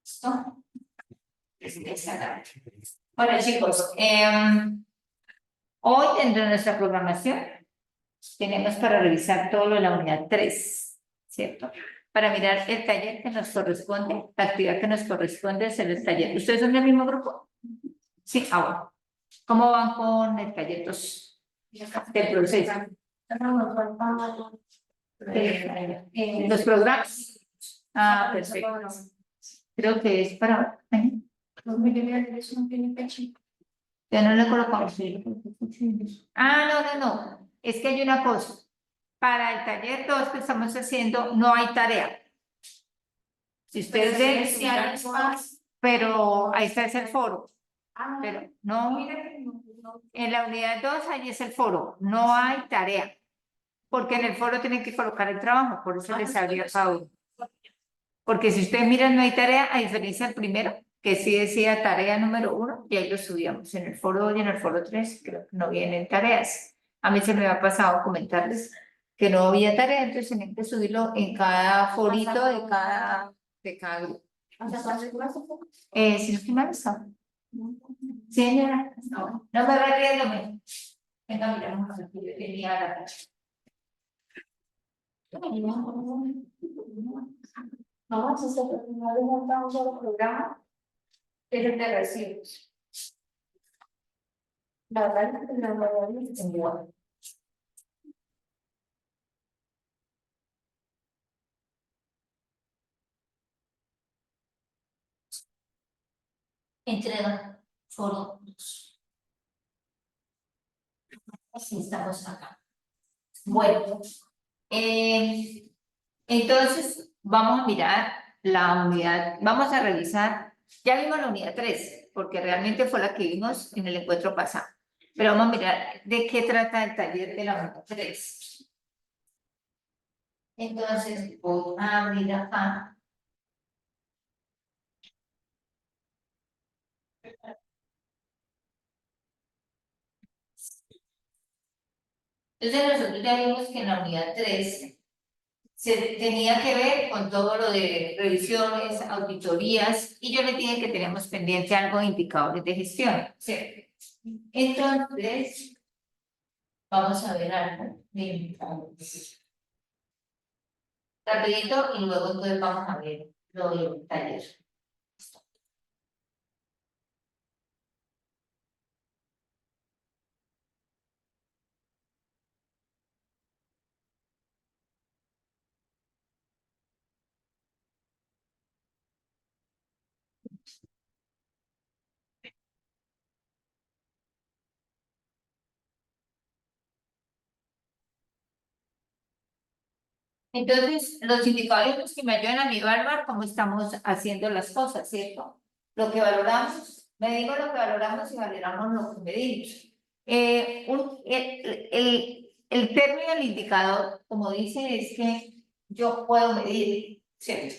¿Listo? Bueno, chicos, hoy dentro de nuestra programación tenemos para revisar todo lo de la unidad 3, ¿cierto? Para mirar el taller que nos corresponde, la actividad que nos corresponde hacer el taller. ¿Ustedes son del mismo grupo? Sí, bueno. ¿Cómo van con el taller 2 del proceso? Los programas. Ah, perfecto. Creo que es para... Ya no le colocamos. Ah, no. Es que hay una cosa. Para el taller 2 que estamos haciendo, no hay tarea. Si ustedes ven, pero ahí está es el foro. Pero no, en la unidad 2 ahí es el foro. No hay tarea. Porque en el foro tienen que colocar el trabajo. Por eso les abría cada uno. Porque si ustedes miran, no hay tarea, a diferencia del primero, que sí decía tarea número 1, y ahí lo subíamos. En el foro 2 y en el foro 3, creo que no vienen tareas. A mí se me ha pasado comentarles que no había tarea, entonces tienen que subirlo en cada forito de cada grupo. Si no estoy mal, está. Sí, señora. No me va riéndome. Venga, mira, vamos a ver, tenía la tacha. Vamos a hacer un solo programa, es el de recibos. La verdad es que la mayoría es igual. Entrega foro 2. Así estamos acá. Bueno, entonces vamos a mirar la unidad, vamos a revisar, ya vimos la unidad 3, porque realmente fue la que vimos en el encuentro pasado, pero vamos a mirar de qué trata el taller de la unidad 3. Entonces, voy a abrir acá. Entonces nosotros ya vimos que en la unidad 3 se tenía que ver con todo lo de revisiones, auditorías, y yo le dije que tenemos pendiente algo de indicadores de gestión, ¿cierto? Entonces, vamos a ver algo de indicadores. Rapidito, y luego entonces vamos a ver lo del taller. Entonces, los indicadores que me ayudan a mí evaluar cómo estamos haciendo las cosas, ¿cierto? Lo que valoramos, medimos lo que valoramos y valoramos lo que medimos. El término del indicador, como dice, es que yo puedo medir, ¿cierto?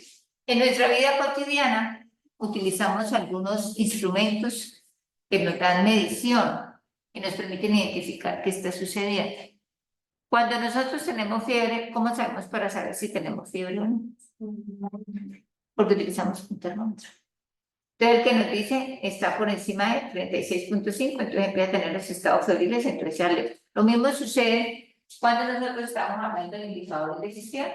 En nuestra vida cotidiana utilizamos algunos instrumentos que nos dan medición, que nos permiten identificar qué está sucediendo. Cuando nosotros tenemos fiebre, ¿cómo sabemos para saber si tenemos fiebre o no? Porque utilizamos un termómetro. Entonces, el que nos dice está por encima de 36.5, entonces empieza a tener los estados febriles, entonces ya alerta. Lo mismo sucede cuando nosotros estamos hablando de indicadores de gestión,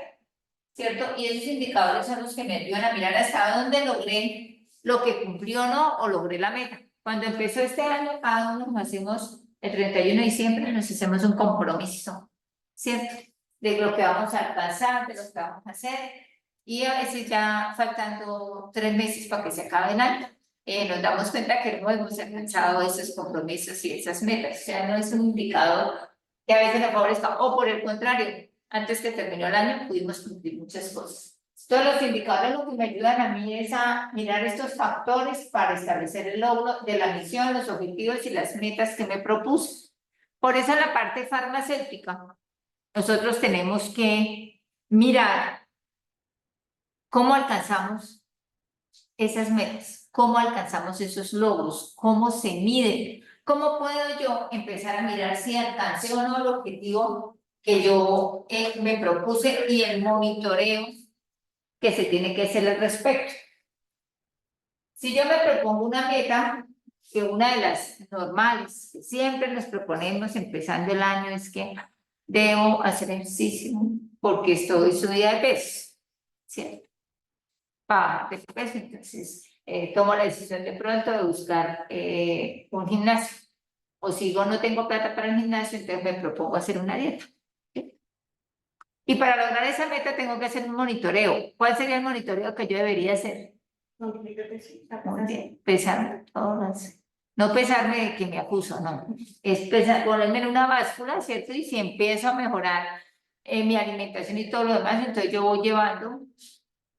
¿cierto? Y esos indicadores son los que me ayudan a mirar hasta dónde logré lo que cumplió o no, o logré la meta. Cuando empezó este año, cada uno nos hacemos, el 31 de diciembre, nos hacemos un compromiso, ¿cierto? De lo que vamos a alcanzar, de lo que vamos a hacer, y a veces ya faltando 3 meses para que se acabe el año, nos damos cuenta que no hemos alcanzado esos compromisos y esas metas. O sea, no es un indicador que a veces nos favorezca, o por el contrario, antes que terminó el año pudimos cumplir muchas cosas. Todos los indicadores lo que me ayudan a mí es a mirar estos factores para establecer el logro de la misión, los objetivos y las metas que me propuse. Por eso en la parte farmacéutica, nosotros tenemos que mirar cómo alcanzamos esas metas, cómo alcanzamos esos logros, cómo se miden, cómo puedo yo empezar a mirar si alcancé o no el objetivo que yo me propuse, y el monitoreo que se tiene que hacer al respecto. Si yo me propongo una meta, que una de las normales que siempre nos proponemos empezando el año es que debo hacer ejercicio porque estoy subida de peso, ¿cierto? Baja de peso, entonces tomo la decisión de pronto de buscar un gimnasio. O si yo no tengo plata para el gimnasio, entonces me propongo hacer una dieta. ¿Sí? Y para lograr esa meta tengo que hacer un monitoreo. ¿Cuál sería el monitoreo que yo debería hacer? Muy bien, pesarme todas. No pesarme de que me acuso, no. Es pesar, ponerme en una báscula, ¿cierto? Y si empiezo a mejorar mi alimentación y todo lo demás, entonces yo voy llevando,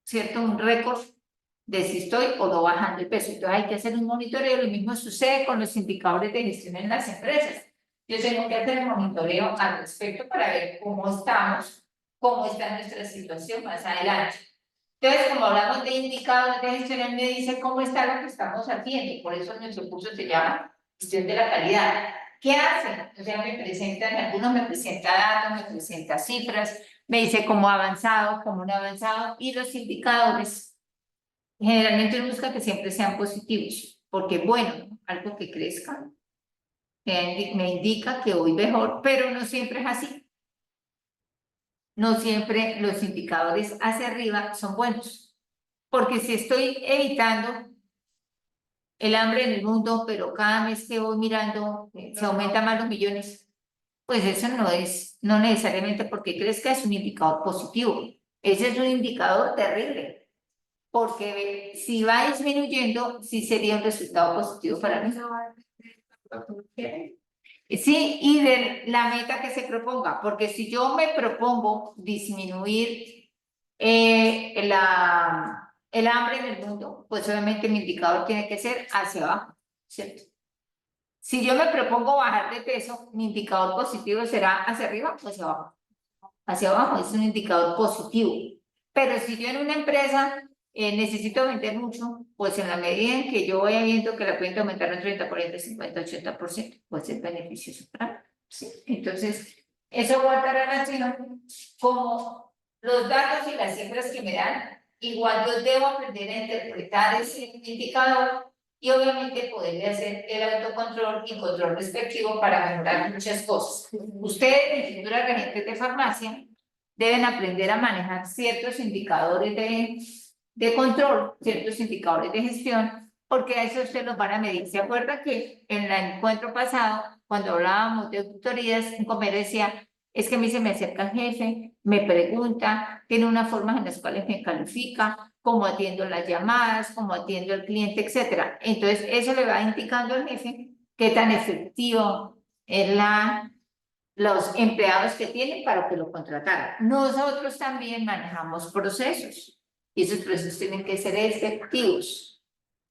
¿cierto? Un récord de si estoy o no bajando el peso. Entonces hay que hacer un monitoreo. Lo mismo sucede con los indicadores de gestión en las empresas. Yo tengo que hacer el monitoreo al respecto para ver cómo estamos, cómo está nuestra situación más adelante. Entonces, como hablamos de indicadores de gestión, él me dice cómo está lo que estamos haciendo. Por eso nuestro curso se llama Gestión de la Calidad. ¿Qué hacen? O sea, me presentan, algunos me presentan datos, me presentan cifras, me dice cómo ha avanzado, cómo no ha avanzado, y los indicadores. Generalmente uno busca que siempre sean positivos, porque bueno, algo que crezca, me indica que voy mejor, pero no siempre es así. No siempre los indicadores hacia arriba son buenos, porque si estoy evitando el hambre en el mundo, pero cada mes que voy mirando se aumentan más los millones, pues eso no necesariamente porque crezca es un indicador positivo. Ese es un indicador terrible, porque si va disminuyendo, sí sería un resultado positivo para mí. Sí, y de la meta que se proponga, porque si yo me propongo disminuir el hambre en el mundo, pues obviamente mi indicador tiene que ser hacia abajo, ¿cierto? Si yo me propongo bajar de peso, mi indicador positivo será hacia arriba o hacia abajo. Hacia abajo es un indicador positivo. Pero si yo en una empresa necesito vender mucho, pues en la medida en que yo vaya viendo que la cuenta aumentar un 30, 40, 50, 80%, pues es beneficioso para mí, ¿sí? Entonces, eso guarda relación como los datos y las cifras que me dan. Igual yo debo aprender a interpretar ese indicador y obviamente poderle hacer el autocontrol y control respectivo para mejorar muchas cosas. Ustedes, en futuras regentes de farmacia, deben aprender a manejar ciertos indicadores de control, ciertos indicadores de gestión, porque a eso ustedes los van a medir. ¿Se acuerda que en el encuentro pasado, cuando hablábamos de auditorías, un comer decía, es que a mí se me acerca el jefe, me pregunta, tiene unas formas en las cuales me califica, cómo atiendo las llamadas, cómo atiendo al cliente, etcétera. Entonces, eso le va indicando al jefe qué tan efectivo es los empleados que tienen para que lo contrataran. Nosotros también manejamos procesos y esos procesos tienen que ser efectivos,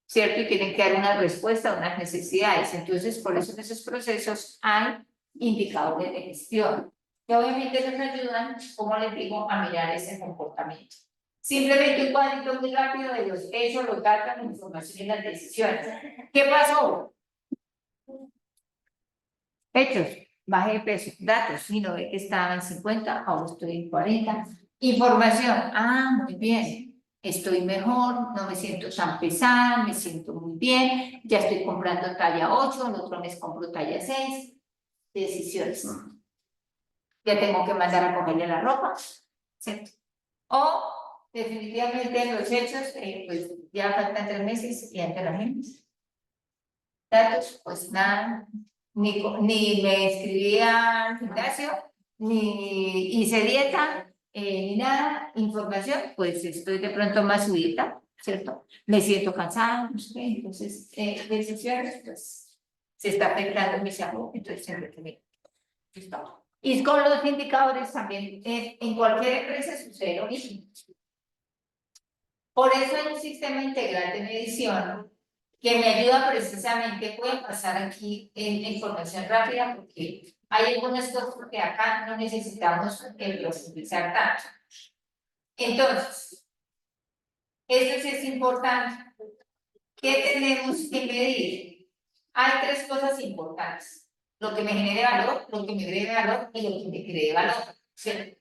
¿cierto? Y tienen que dar una respuesta a unas necesidades. Entonces, por eso en esos procesos hay indicadores de gestión que obviamente nos ayudan, como les digo, a mirar ese comportamiento. Simplemente un cuadrito muy rápido de los hechos, los datos, la información y las decisiones. ¿Qué pasó? Hechos, bajé de peso. Datos, si no ve que estaba en 50, ahora estoy en 40. Información, muy bien, estoy mejor, no me siento tan pesada, me siento muy bien, ya estoy comprando talla 8, el otro mes compro talla 6. Decisiones. Ya tengo que mandar a cogerle la ropa, ¿cierto? O definitivamente en los hechos, pues ya faltan 3 meses y ante la gente. Datos, pues nada, ni me inscribí al gimnasio, ni hice dieta, ni nada. Información, pues estoy de pronto más subida, ¿cierto? Me siento cansada, no sé, entonces, decisiones, pues se está afectando mi salud, entonces siempre que me... Listo. Y con los indicadores también, en cualquier empresa sucede lo mismo. Por eso hay un sistema integral de medición que me ayuda precisamente, pueden pasar aquí en información rápida porque hay algunas cosas que acá no necesitamos profundizar tanto. Entonces, eso sí es importante. ¿Qué tenemos que medir? Hay 3 cosas importantes. Lo que me genere valor, lo que me agregue valor y lo que me cree valor, ¿cierto?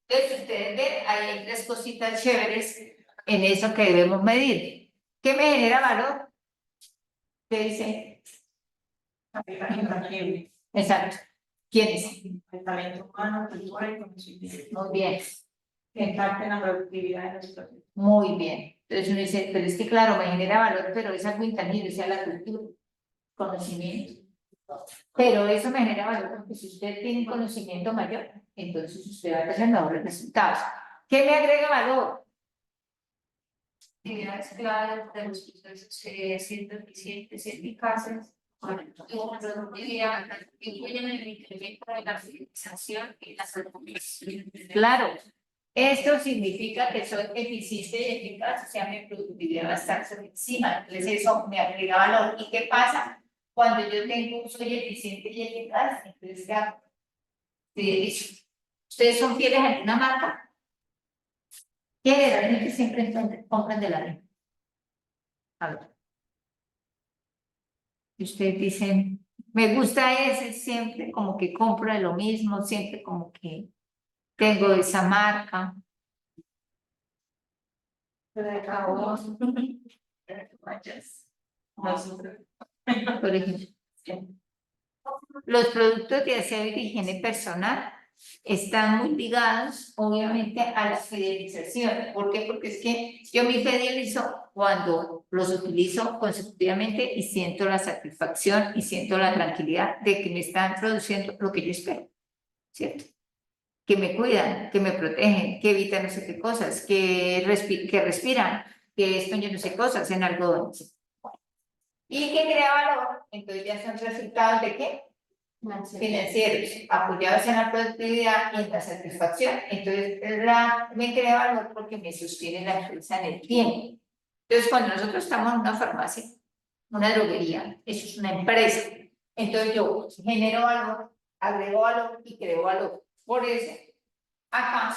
Entonces, ustedes ven, ahí hay tres cositas chéveres en eso que debemos medir. ¿Qué me genera valor? ¿Qué dice? Exacto. ¿Quién es? El talento humano, cultura y conocimiento. Muy bien. Que impacten la productividad de los procesos. Muy bien. Entonces uno dice, pero es que claro, me genera valor, pero es algo intangible, o sea, la cultura, conocimiento. Pero eso me genera valor porque si usted tiene un conocimiento mayor, entonces usted va a tener mejores resultados. ¿Qué me agrega valor? Actividades clave de los procesos siendo eficientes y eficaces. Productividad incluyen el incremento de la fidelización y la recuperación. Claro, esto significa que soy eficiente y eficaz, o sea, mi productividad va a estar por encima, entonces eso me agrega valor. ¿Y qué pasa? Cuando yo soy eficiente y eficaz, entonces ya, fidelizo. ¿Ustedes son fieles a alguna marca? Generalmente siempre compran de la misma. A ver. Y ustedes dicen, me gusta ese, siempre como que compro de lo mismo, siempre como que tengo esa marca. Por ejemplo, los productos de aseo y de higiene personal están muy ligados, obviamente, a la fidelización. ¿Por qué? Porque es que yo me fidelizo cuando los utilizo consecutivamente y siento la satisfacción y siento la tranquilidad de que me están produciendo lo que yo espero, ¿cierto? Que me cuidan, que me protegen, que evitan no sé qué cosas, que respiran, que esto yo no sé cosas en algodón. Y que crea valor, entonces ya son resultados de qué? Financieros, apoyados en la productividad y en la satisfacción. Entonces, me crea valor porque me sostiene la empresa en el tiempo. Entonces, cuando nosotros estamos en una farmacia, una droguería, eso es una empresa. Entonces, yo genero valor, agrego valor y creo valor. Por eso, acá,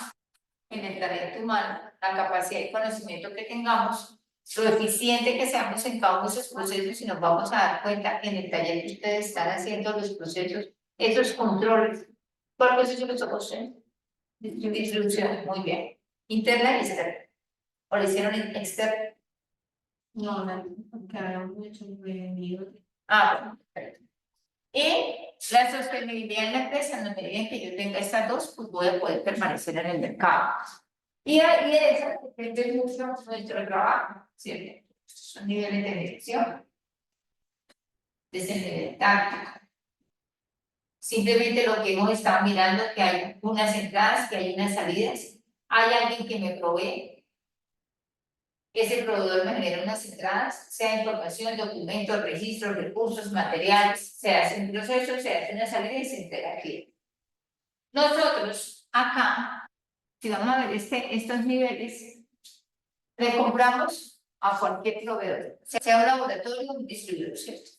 en el talento humano, la capacidad y conocimiento que tengamos, lo eficiente que seamos en cada uno de esos procesos y nos vamos a dar cuenta en el taller que ustedes están haciendo los procesos, esos controles. ¿Cuál proceso los ojos? Distribución, muy bien. Interna y externa. ¿O lo hicieron en externa? No, porque habíamos hecho un prevenido. Bueno, perfecto. Y la sostenibilidad en la empresa, en la medida en que yo tenga estas dos, pues voy a poder permanecer en el mercado. Y de eso depende mucho nuestro trabajo, ¿cierto? Son niveles de dirección, desde el nivel táctico. Simplemente lo que hemos estado mirando es que hay unas entradas, que hay unas salidas, hay alguien que me provee, ese proveedor me genera unas entradas, sea información, documentos, registros, recursos, materiales, se hace un proceso, se hace una salida y se entrega aquí. Nosotros acá, si vamos a ver estos niveles, le compramos a cualquier proveedor, sea un laboratorio o un distribuidor, ¿cierto?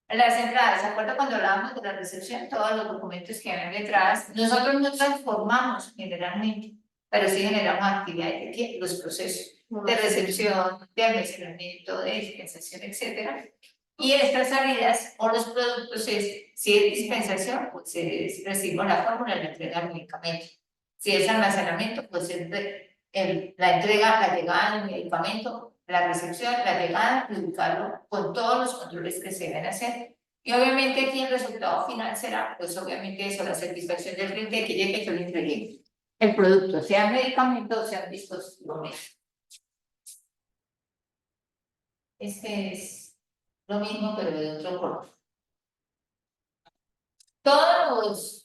Las entradas, ¿se acuerdan cuando hablábamos de la recepción? Todos los documentos que ven detrás, nosotros no transformamos generalmente, pero sí generamos actividades de ¿qué? Los procesos de recepción, de almacenamiento, de dispensación, etcétera. Y estas salidas o los productos si es dispensación, pues recibo la fórmula y la entrega del medicamento. Si es almacenamiento, pues la entrega, la llegada del medicamento, la recepción, la llegada y ubicarlo con todos los controles que se deben hacer. Y obviamente aquí el resultado final será, pues obviamente eso, la satisfacción del cliente que llegue y yo le entregue el producto, sea medicamento o sea dispositivo médico. Este es lo mismo pero de otro color. Todos los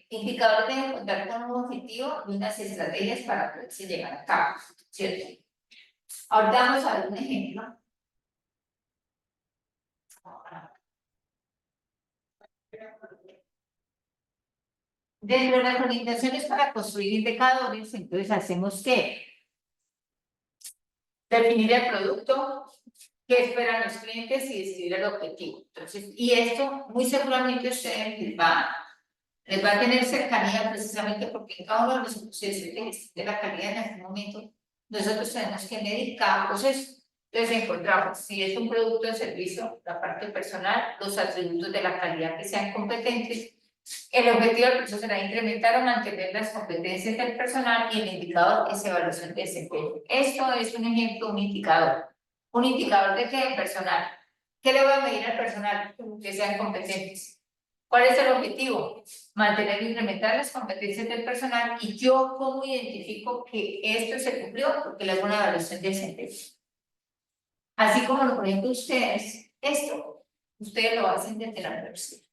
indicadores deben contar con un objetivo y unas estrategias para poderse llevar a cabo, ¿cierto? Ahora vamos a ver un ejemplo. Dentro de las organizaciones para construir indicadores, entonces hacemos ¿qué? Definir el producto, qué esperan los clientes y decidir el objetivo. Entonces, y esto muy seguramente ustedes les va a tener cercanía precisamente porque en cada uno de los procesos de la calidad en este momento, nosotros tenemos que medir cada proceso. Entonces encontramos si es un producto o servicio, la parte personal, los atributos de la calidad que sean competentes El objetivo del proceso será incrementar o mantener las competencias del personal y el indicador es evaluación de desempeño. Esto es un ejemplo, un indicador. ¿Un indicador de qué? Personal. ¿Qué le voy a medir al personal? Que sean competentes. ¿Cuál es el objetivo? Mantener e incrementar las competencias del personal y yo cómo identifico que esto se cumplió porque le hago una evaluación de desempeño. Así como lo ponen ustedes, esto, ustedes lo hacen desde la universidad.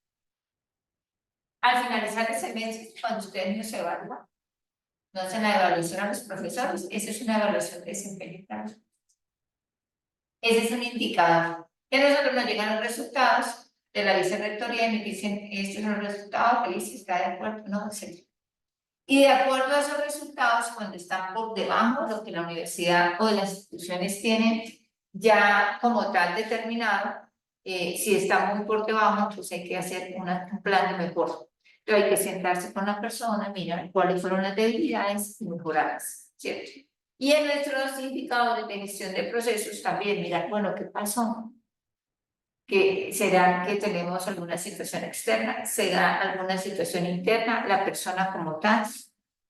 Al finalizar el semestre, cuando ustedes nos evalúan, no hacen la evaluación a los profesores, esa es una evaluación de desempeño. Ese es un indicador. Y a nosotros nos llegan los resultados de la vicerrectoría y nos dicen, estos son los resultados, feliz, está de acuerdo, no, etc. Y de acuerdo a esos resultados, cuando están por debajo de lo que la universidad o de las instituciones tienen ya como tal determinado, si está muy por debajo, pues hay que hacer un plan de mejora. Entonces hay que sentarse con la persona, mirar cuáles fueron las debilidades y mejorarlas, ¿cierto? Y en nuestros indicadores de gestión de procesos también, mirar, bueno, ¿qué pasó? Que será que tenemos alguna situación externa, será alguna situación interna, la persona como tal.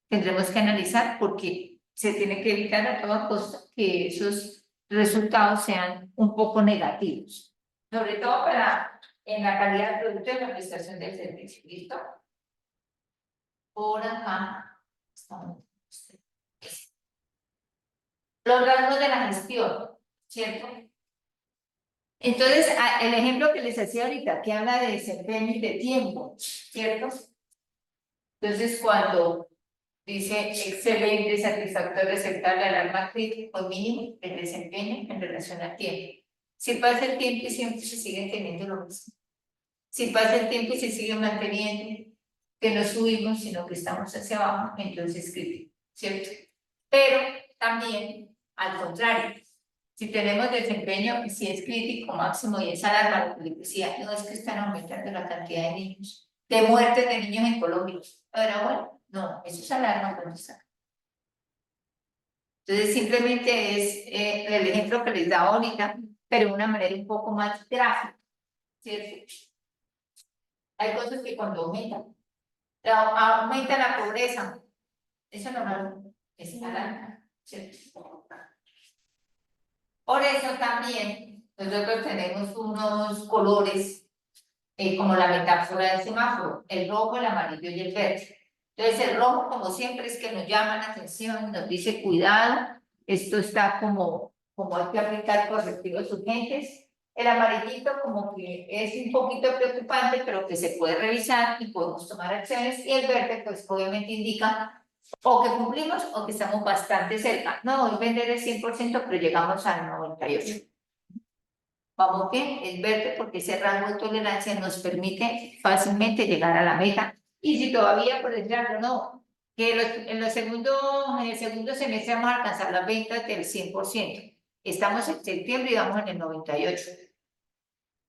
Tendremos que analizar porque se tiene que evitar a toda costa que esos resultados sean un poco negativos, sobre todo para en la calidad del producto y la prestación del servicio. ¿Listo? Por acá estamos. Los rasgos de la gestión, ¿cierto? Entonces, el ejemplo que les hacía ahorita, que habla de desempeño y de tiempo, ¿cierto? Entonces, cuando dice excelente, satisfactorio, aceptable, alarma crítico, mínimo, el desempeño en relación al tiempo. Si pasa el tiempo y siempre se sigue teniendo lo mismo. Si pasa el tiempo y se sigue manteniendo, que no subimos, sino que estamos hacia abajo, entonces es crítico, ¿cierto? Pero también, al contrario, si tenemos desempeño, si es crítico máximo y es alarma, lo que les decía, no es que están aumentando la cantidad de niños, de muertes de niños en Colombia. Ahora, bueno, no, eso es alarma cuando está. Entonces, simplemente es el ejemplo que les da ahorita, pero de una manera un poco más gráfica, ¿cierto? Hay cosas que cuando aumentan, aumenta la pobreza, eso no es alarma, ¿cierto? Por eso también nosotros tenemos unos colores como la metáfora del semáforo, el rojo, el amarillo y el verde. Entonces el rojo, como siempre, es que nos llama la atención, nos dice cuidado, esto está como hay que aplicar correctivos urgentes. El amarillito como que es un poquito preocupante, pero que se puede revisar y podemos tomar acciones. Y el verde, pues obviamente indica o que cumplimos o que estamos bastante cerca. No voy a vender el 100%, pero llegamos al 98%. Vamos bien, es verde porque ese rango de tolerancia nos permite fácilmente llegar a la meta. Y si todavía, por ejemplo, no, que en el segundo semestre vamos a alcanzar las ventas del 100%. Estamos en septiembre y vamos en el 98%.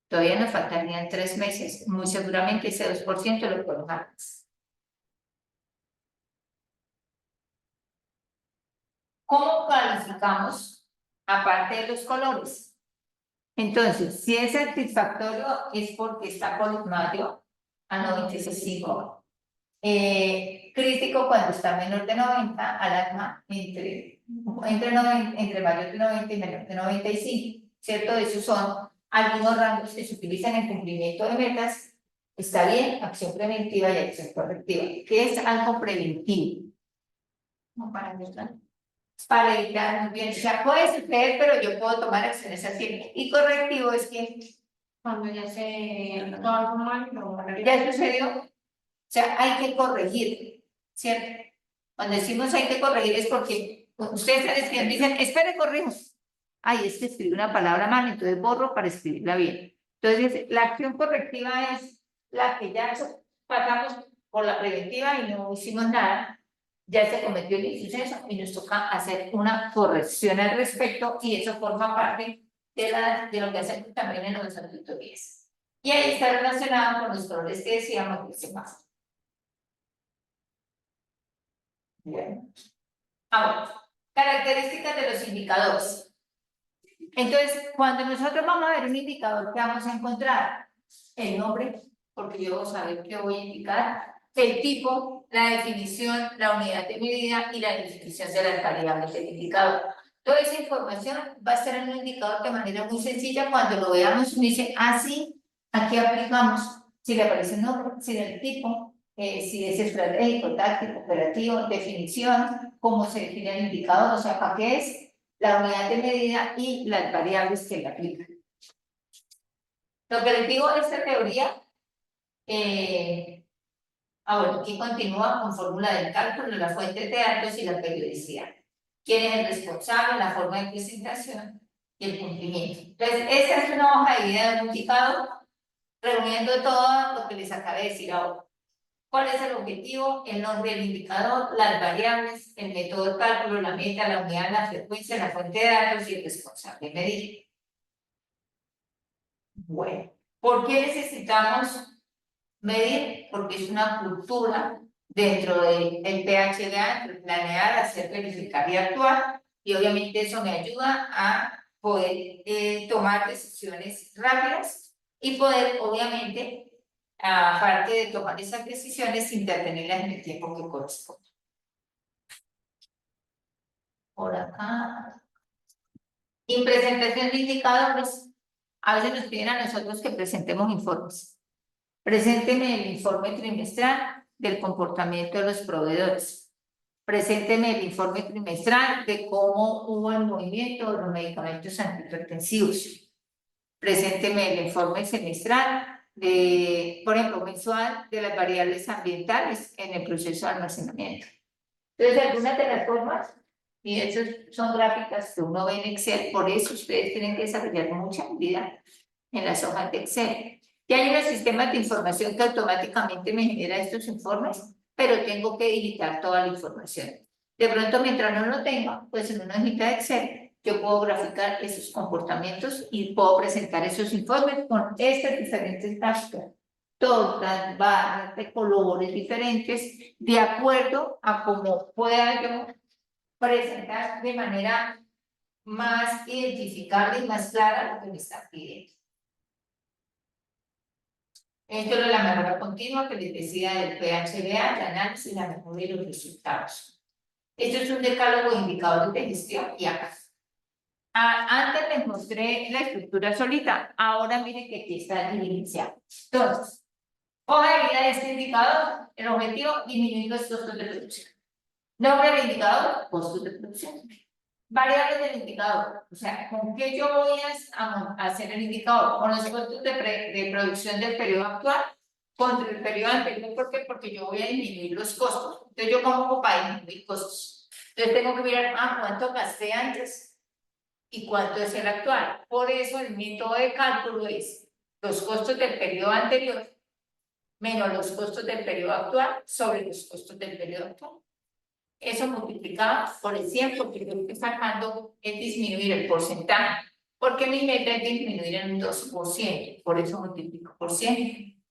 Todavía nos faltarían 3 meses. Muy seguramente ese 2% lo podemos alcanzar. ¿Cómo calificamos? Aparte de los colores. Entonces, si es satisfactorio es porque está polimado a 96.5. Crítico cuando está menor de 90, alarma entre mayor de 90 y menor de 95, ¿cierto? Esos son algunos rangos que se utilizan en cumplimiento de metas. Está bien, acción preventiva y acción correctiva. ¿Qué es algo preventivo? No, para evitar, muy bien, o sea, puede suceder, pero yo puedo tomar acciones así. Y correctivo es que Cuando ya se no algo mal, ya sucedió, o sea, hay que corregir, ¿cierto? Cuando decimos hay que corregir es porque ustedes están escribiendo, dicen, espere, corrimos. Ay, es que escribí una palabra mal, entonces borro para escribirla bien. Entonces, la acción correctiva es la que ya pasamos por la preventiva y no hicimos nada. Ya se cometió el insuceso y nos toca hacer una corrección al respecto y eso forma parte de lo que hacemos también en los auditorías. Y ahí está relacionado con los colores que decíamos que se pasan. Bueno. Ahora, características de los indicadores. Entonces, cuando nosotros vamos a ver un indicador, ¿qué vamos a encontrar? El nombre, porque yo debo saber qué voy a indicar, el tipo, la definición, la unidad de medida y la definición de las variables del indicador. Toda esa información va a estar en un indicador de manera muy sencilla. Cuando lo veamos, me dice, ah, sí, aquí aplicamos. Si le aparece un nombre, si el tipo, si es estratégico, táctico, operativo, definición, cómo se define el indicador, o sea, para qué es la unidad de medida y las variables que le aplican. Lo que les digo de esta teoría, bueno, aquí continúa con fórmula del cálculo, la fuente de datos y la periodicidad. ¿Quién es el responsable, la forma de presentación y el cumplimiento? Entonces, esta es una hoja de vida de un indicador reuniendo todo lo que les acabé de decir ahora. ¿Cuál es el objetivo? El nombre del indicador, las variables, el método de cálculo, la meta, la unidad, la frecuencia, la fuente de datos y el responsable de medir. Bueno, ¿por qué necesitamos medir? Porque es una cultura dentro del PHDA, entre planear, hacer, verificar y actuar, y obviamente eso me ayuda a poder tomar decisiones rápidas y poder, obviamente, aparte de tomar esas decisiones, intertenerlas en el tiempo que corresponde. Por acá. Y presentación de indicadores. A veces nos piden a nosotros que presentemos informes. Presénteme el informe trimestral del comportamiento de los proveedores. Presénteme el informe trimestral de cómo hubo el movimiento de los medicamentos antihipertensivos. Presénteme el informe semestral de, por ejemplo, mensual de las variables ambientales en el proceso de almacenamiento. Entonces, algunas de las formas, y de hecho son gráficas que uno ve en Excel, por eso ustedes tienen que desarrollar mucha habilidad en las hojas de Excel. Ya hay unos sistemas de información que automáticamente me genera estos informes, pero tengo que digitar toda la información. De pronto, mientras no lo tenga, pues en una hojita de Excel, yo puedo graficar esos comportamientos y puedo presentar esos informes con estas diferentes gráficas, todas barras de colores diferentes, de acuerdo a cómo pueda yo presentar de manera más identificable y más clara lo que me están pidiendo. Esto es la mejora continua que les decía del PHDA, el análisis y la mejora de los resultados. Esto es un decálogo de indicadores de gestión y acá. Antes les mostré la estructura solita, ahora miren que aquí está diligenciado. Entonces, hoja de vida de este indicador, el objetivo, disminuir los costos de producción. Nombre del indicador, costos de producción. Variables del indicador, o sea, ¿con qué yo voy a hacer el indicador? Con los costos de producción del periodo actual contra el periodo anterior. ¿Por qué? Porque yo voy a disminuir los costos. Entonces, ¿yo cómo hago para disminuir costos? Entonces, tengo que mirar, ¿cuánto gasté antes y cuánto es el actual? Por eso, el método de cálculo es los costos del periodo anterior menos los costos del periodo actual sobre los costos del periodo actual. Eso multiplicado por el 100, porque lo que estoy sacando es disminuir el porcentaje, porque mi meta es disminuir en un 2%, por eso multiplico por 100.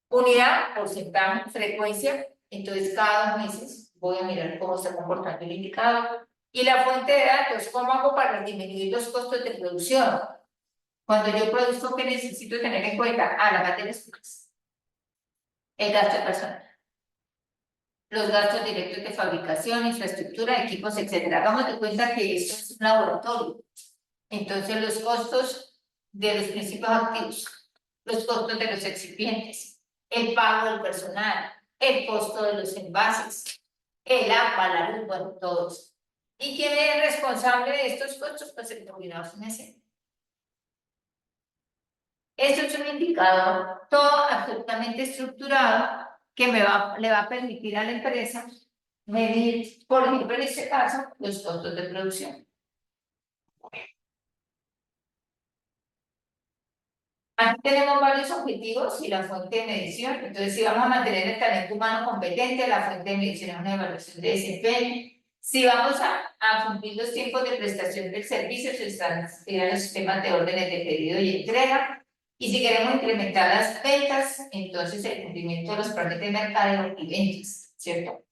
Unidad, porcentaje, frecuencia, entonces cada 2 meses voy a mirar cómo está comportando el indicador. Y la fuente de datos, ¿cómo hago para disminuir los costos de producción? Cuando yo produzco, ¿qué necesito tener en cuenta? Las materias primas, el gasto de personal, los gastos directos de fabricación, infraestructura, equipos, etc. Hagamos de cuenta que esto es un laboratorio. Entonces, los costos de los principios activos, los costos de los excipientes, el pago del personal, el costo de los envases, el agua, la luz, bueno, todos. ¿Y quién es responsable de estos costos? Pues el coordinador financiero. Esto es un indicador todo absolutamente estructurado que le va a permitir a la empresa medir, por ejemplo, en este caso, los costos de producción. Aquí tenemos varios objetivos y la fuente de medición. Entonces, si vamos a mantener el talento humano competente, la fuente de medición es una evaluación de desempeño. Si vamos a cumplir los tiempos de prestación del servicio, se están los sistemas de órdenes de pedido y entrega. Y si queremos incrementar las ventas, entonces el cumplimiento de los planes de mercadeo y ventas, ¿cierto?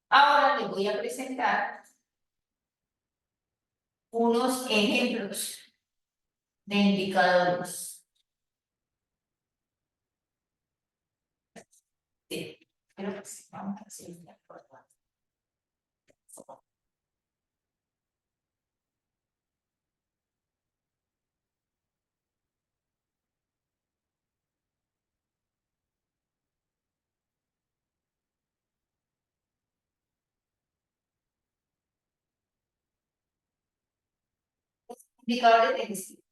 Ahora les voy a presentar unos ejemplos de indicadores. Sí, pero pues vamos a hacer una forma. Indicadores de gestión.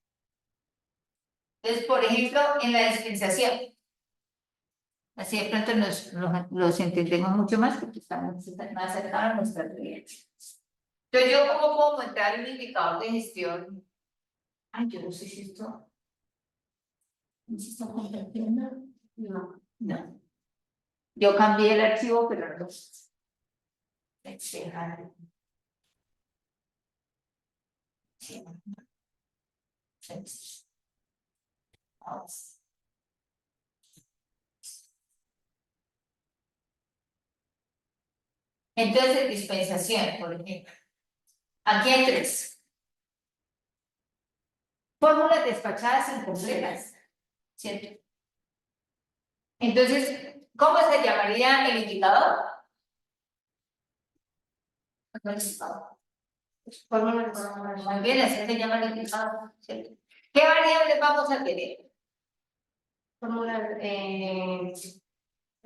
Entonces, por ejemplo, en la dispensación, así de pronto los entendemos mucho más porque estamos más cercanos a nuestra realidad. Entonces, ¿yo cómo puedo montar un indicador de gestión? Ay, yo no sé si esto. ¿No se está compartiendo? No, no. Yo cambié el archivo, pero no. Excejar. Sí. Vamos. Entonces, dispensación, por ejemplo. Aquí hay 3. Fórmulas despachadas incompletas, ¿cierto? Entonces, ¿cómo se llamaría el indicador? Muy bien, así se llama el indicador, ¿cierto? ¿Qué variables vamos a tener? Fórmulas, el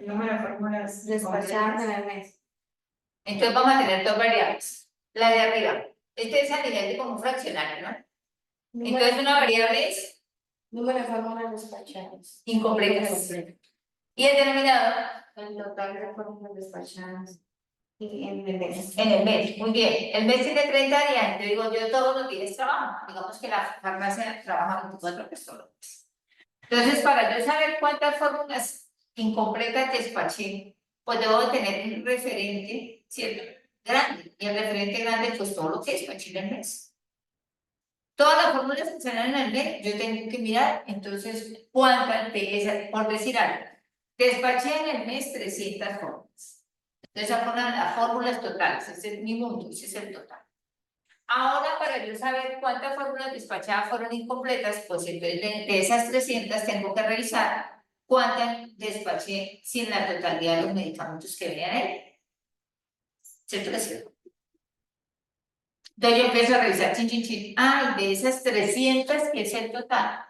número de fórmulas despachadas en el mes. Entonces vamos a tener 2 variables. La de arriba, este es a nivel de como fraccionario, ¿no? Entonces una variable es Número de fórmulas despachadas. incompletas. Y el denominador El total de fórmulas despachadas. Y en el mes. en el mes. Muy bien. El mes tiene 30 días. Yo digo, yo todos los días trabajo. Digamos que la farmacia trabaja 24 personas. Entonces, para yo saber cuántas fórmulas incompletas despaché, pues debo tener un referente, ¿cierto? Grande. Y el referente grande, pues todo lo que despaché en el mes. Todas las fórmulas que salen en el mes, yo tengo que mirar, entonces, cuántas de esas, por decir algo, despaché en el mes 300 fórmulas. Entonces, ponen las fórmulas totales, ese es mi mundo, ese es el total. Ahora, para yo saber cuántas fórmulas despachadas fueron incompletas, pues entonces de esas 300 tengo que revisar cuántas despaché sin la totalidad de los medicamentos que venían ahí. ¿Cierto que sí? Entonces yo empiezo a revisar, chin, chin, chin. Ay, de esas 300, que es el total.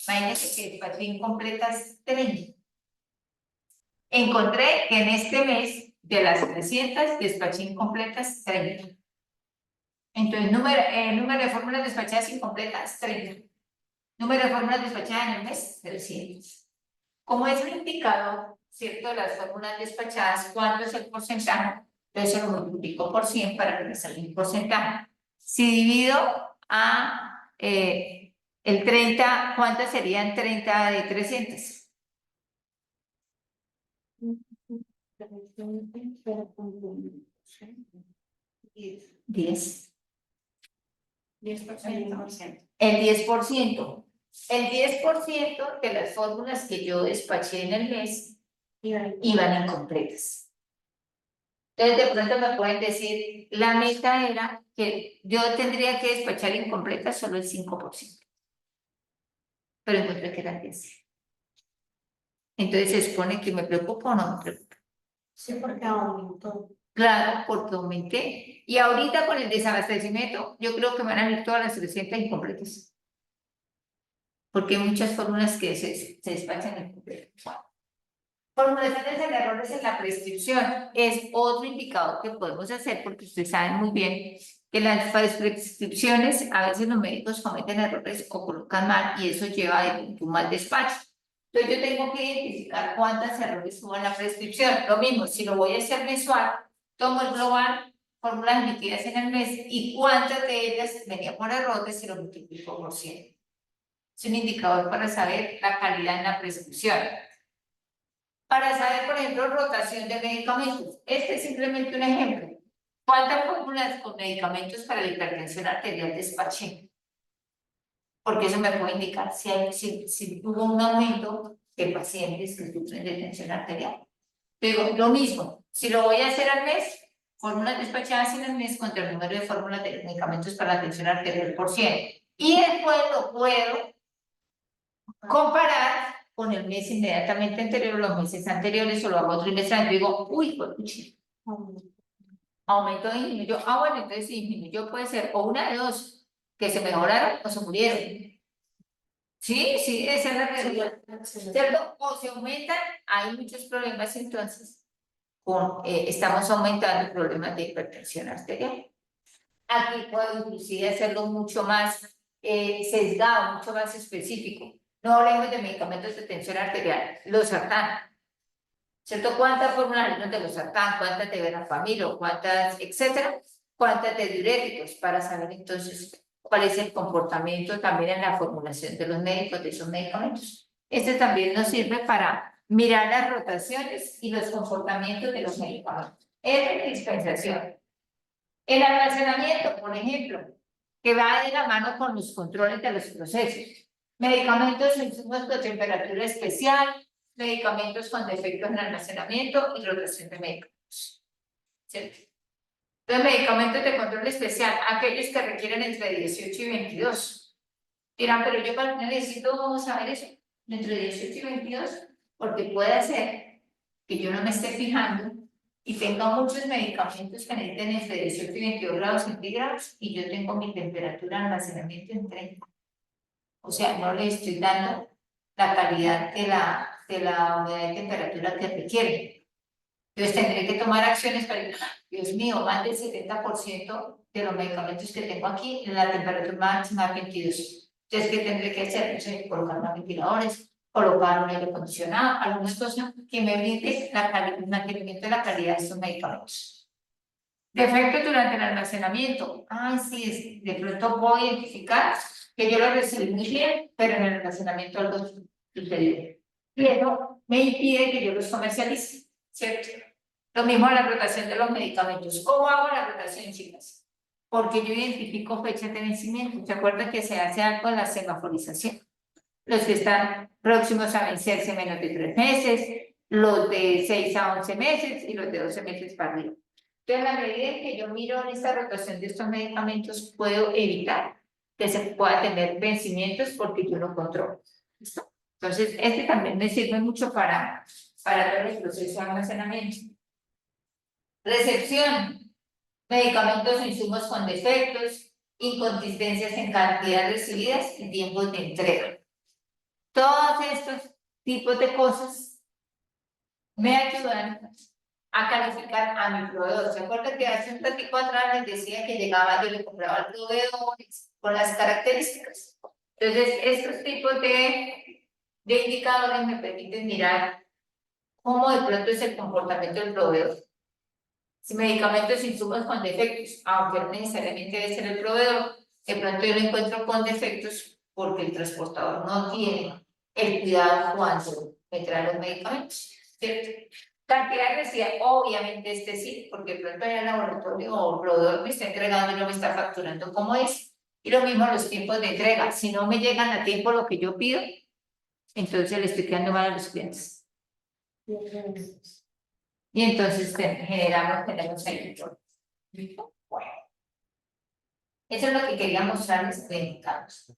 Imagínense que despaché incompletas 30. Encontré que en este mes, de las 300, despaché incompletas 30. Entonces, número de fórmulas despachadas incompletas, 30. Número de fórmulas despachadas en el mes, 300. Como es un indicador, ¿cierto? De las fórmulas despachadas, ¿cuánto es el porcentaje? Entonces lo multiplico por 100 para que me salga un porcentaje. Si divido a el 30, ¿cuántas serían 30 de 300? 10. 10%. El 10%. El 10% de las fórmulas que yo despaché en el mes iban incompletas. Entonces, de pronto me pueden decir, la meta era que yo tendría que despachar incompletas solo el 5%. Pero encontré que era 10. Entonces, se supone que me preocupa o no me preocupa. Sí, porque aumentó. Claro, porque aumenté. Y ahorita con el desabastecimiento, yo creo que van a ir todas las 300 incompletas. Porque hay muchas fórmulas que se despachan incompletas. Formulaciones de errores en la prescripción es otro indicador que podemos hacer porque ustedes saben muy bien que las prescripciones a veces los médicos cometen errores o colocan mal y eso lleva a un mal despacho. Entonces yo tengo que identificar cuántos errores hubo en la prescripción. Lo mismo, si lo voy a hacer mensual, tomo el global, fórmulas emitidas en el mes y cuántas de ellas venían por errores y lo multiplico por 100. Es un indicador para saber la calidad en la prescripción. Para saber, por ejemplo, rotación de medicamentos. Este es simplemente un ejemplo. ¿Cuántas fórmulas con medicamentos para la hipertensión arterial despaché? Porque eso me puede indicar si hubo un aumento de pacientes que sufren de tensión arterial. Pero lo mismo, si lo voy a hacer al mes, fórmulas despachadas en el mes contra el número de fórmulas de medicamentos para la tensión arterial por 100. Y después lo puedo comparar con el mes inmediatamente anterior, los meses anteriores, o lo hago trimestralmente, digo, uy, pues, aumentó, disminuyó. Ah, bueno, entonces si disminuyó puede ser o una de dos, que se mejoraron o se murieron. Sí, sí, esa es la realidad, ¿cierto? O se aumentan, hay muchos problemas entonces, estamos aumentando problemas de hipertensión arterial. Aquí puedo inclusive hacerlo mucho más sesgado, mucho más específico. No hablemos de medicamentos de tensión arterial, los sartán, ¿cierto? ¿Cuántas fórmulas hay de los sartán? ¿Cuántas de verapamilo? ¿Cuántas, etcétera? ¿Cuántas de diuréticos? Para saber entonces cuál es el comportamiento también en la formulación de los médicos de esos medicamentos. Este también nos sirve para mirar las rotaciones y los comportamientos de los medicamentos. Es de dispensación. El almacenamiento, por ejemplo, que va de la mano con los controles de los procesos. Medicamentos insumos con temperatura especial, medicamentos con defectos en almacenamiento y rotación de medicamentos. ¿Cierto? Entonces, medicamentos de control especial, aquellos que requieren entre 18 y 22. Dirán, pero yo para qué necesito saber eso, entre 18 y 22, porque puede ser que yo no me esté fijando y tengo muchos medicamentos que necesiten entre 18 y 22 grados centígrados y yo tengo mi temperatura de almacenamiento en 30. O sea, no le estoy dando la calidad de la humedad y temperatura que requiere. Entonces tendré que tomar acciones para, Dios mío, más del 70% de los medicamentos que tengo aquí en la temperatura máxima de 22. Entonces, ¿qué tendré que hacer? No sé, colocar más ventiladores, colocar un aire acondicionado, algunas cosas que me brinden el mantenimiento de la calidad de estos medicamentos. Defectos durante el almacenamiento. Ay, sí, de pronto puedo identificar que yo lo recibí muy bien, pero en el almacenamiento algo sucedió. Y eso me impide que yo los comercialice, ¿cierto? Lo mismo la rotación de los medicamentos. ¿Cómo hago la rotación, chicas? Porque yo identifico fechas de vencimiento. ¿Se acuerdan que se hace algo en la semaforización? Los que están próximos a vencerse menos de 3 meses, los de 6 a 11 meses y los de 12 meses para arriba. Entonces, a la medida en que yo miro en esta rotación de estos medicamentos, puedo evitar que se pueda tener vencimientos porque yo lo controlo. ¿Listo? Entonces, este también me sirve mucho para todo el proceso de almacenamiento. Recepción, medicamentos o insumos con defectos, inconsistencias en cantidad recibidas y tiempos de entrega. Todos estos tipos de cosas me ayudan a calificar a mi proveedor. ¿Se acuerdan que hace un ratito atrás les decía que llegaba, yo le compraba al proveedor con las características? Entonces, estos tipos de indicadores me permiten mirar cómo de pronto es el comportamiento del proveedor. Si medicamentos, insumos con defectos, aunque no necesariamente debe ser el proveedor, de pronto yo lo encuentro con defectos porque el transportador no tiene el cuidado cuando me trae los medicamentos, ¿cierto? Cantidad decía, obviamente este sí, porque de pronto en el laboratorio o el proveedor me está entregando y no me está facturando como es. Y lo mismo los tiempos de entrega, si no me llegan a tiempo lo que yo pido, entonces le estoy quedando mal a los clientes. Y entonces tenemos el control. Bueno, eso es lo que quería mostrarles de indicados.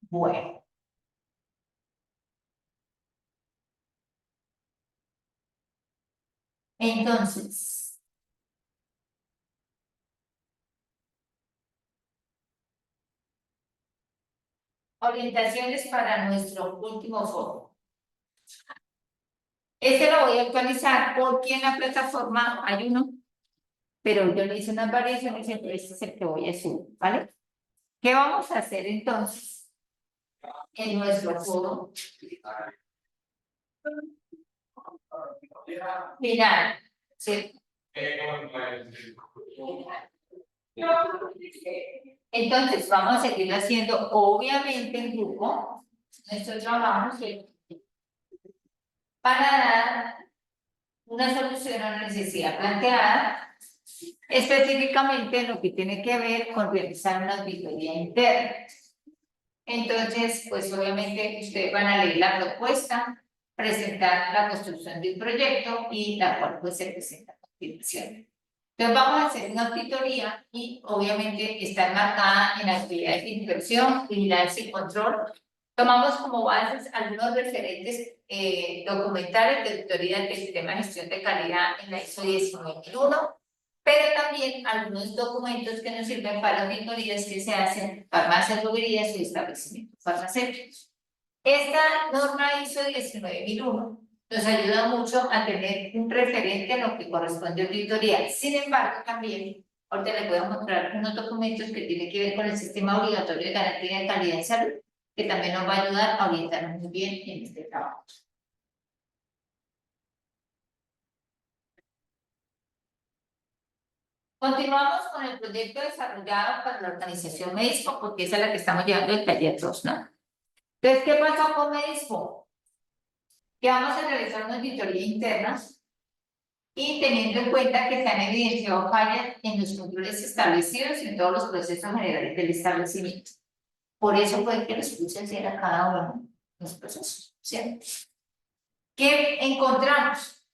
Bueno. Entonces, orientaciones para nuestro último foro. Este lo voy a actualizar porque en la plataforma hay uno, pero yo le hice unas variaciones, entonces este es el que voy a subir, ¿vale? ¿Qué vamos a hacer entonces en nuestro foro final? ¿Sí? Entonces, vamos a seguir haciendo, obviamente, en grupo, nuestro trabajo para dar una solución a la necesidad planteada, específicamente en lo que tiene que ver con realizar una auditoría interna. Entonces, pues obviamente ustedes van a leer la propuesta, presentar la construcción del proyecto y la cual pues se presenta a continuación. Entonces vamos a hacer una auditoría y obviamente está enmarcada en actividades de inspección, vigilancia y control. Tomamos como bases algunos referentes documentales de auditoría del sistema de gestión de calidad en la ISO 19001, pero también algunos documentos que nos sirven para auditorías que se hacen en farmacias, droguerías y establecimientos farmacéuticos. Esta norma ISO 19001 nos ayuda mucho a tener un referente en lo que corresponde a auditoría. Sin embargo, también, ahorita les voy a mostrar unos documentos que tienen que ver con el sistema obligatorio de garantía de calidad en salud, que también nos va a ayudar a orientarnos muy bien en este trabajo. Continuamos con el proyecto desarrollado para la organización Medispo, porque esa es la que estamos llevando el taller 2, ¿no? Entonces, ¿qué pasó con Medispo? Que vamos a realizar una auditoría interna y teniendo en cuenta que se han evidenciado fallas en los controles establecidos y en todos los procesos generales del establecimiento. Por eso fue que les puse a hacer a cada uno de los procesos, ¿cierto? ¿Qué encontramos?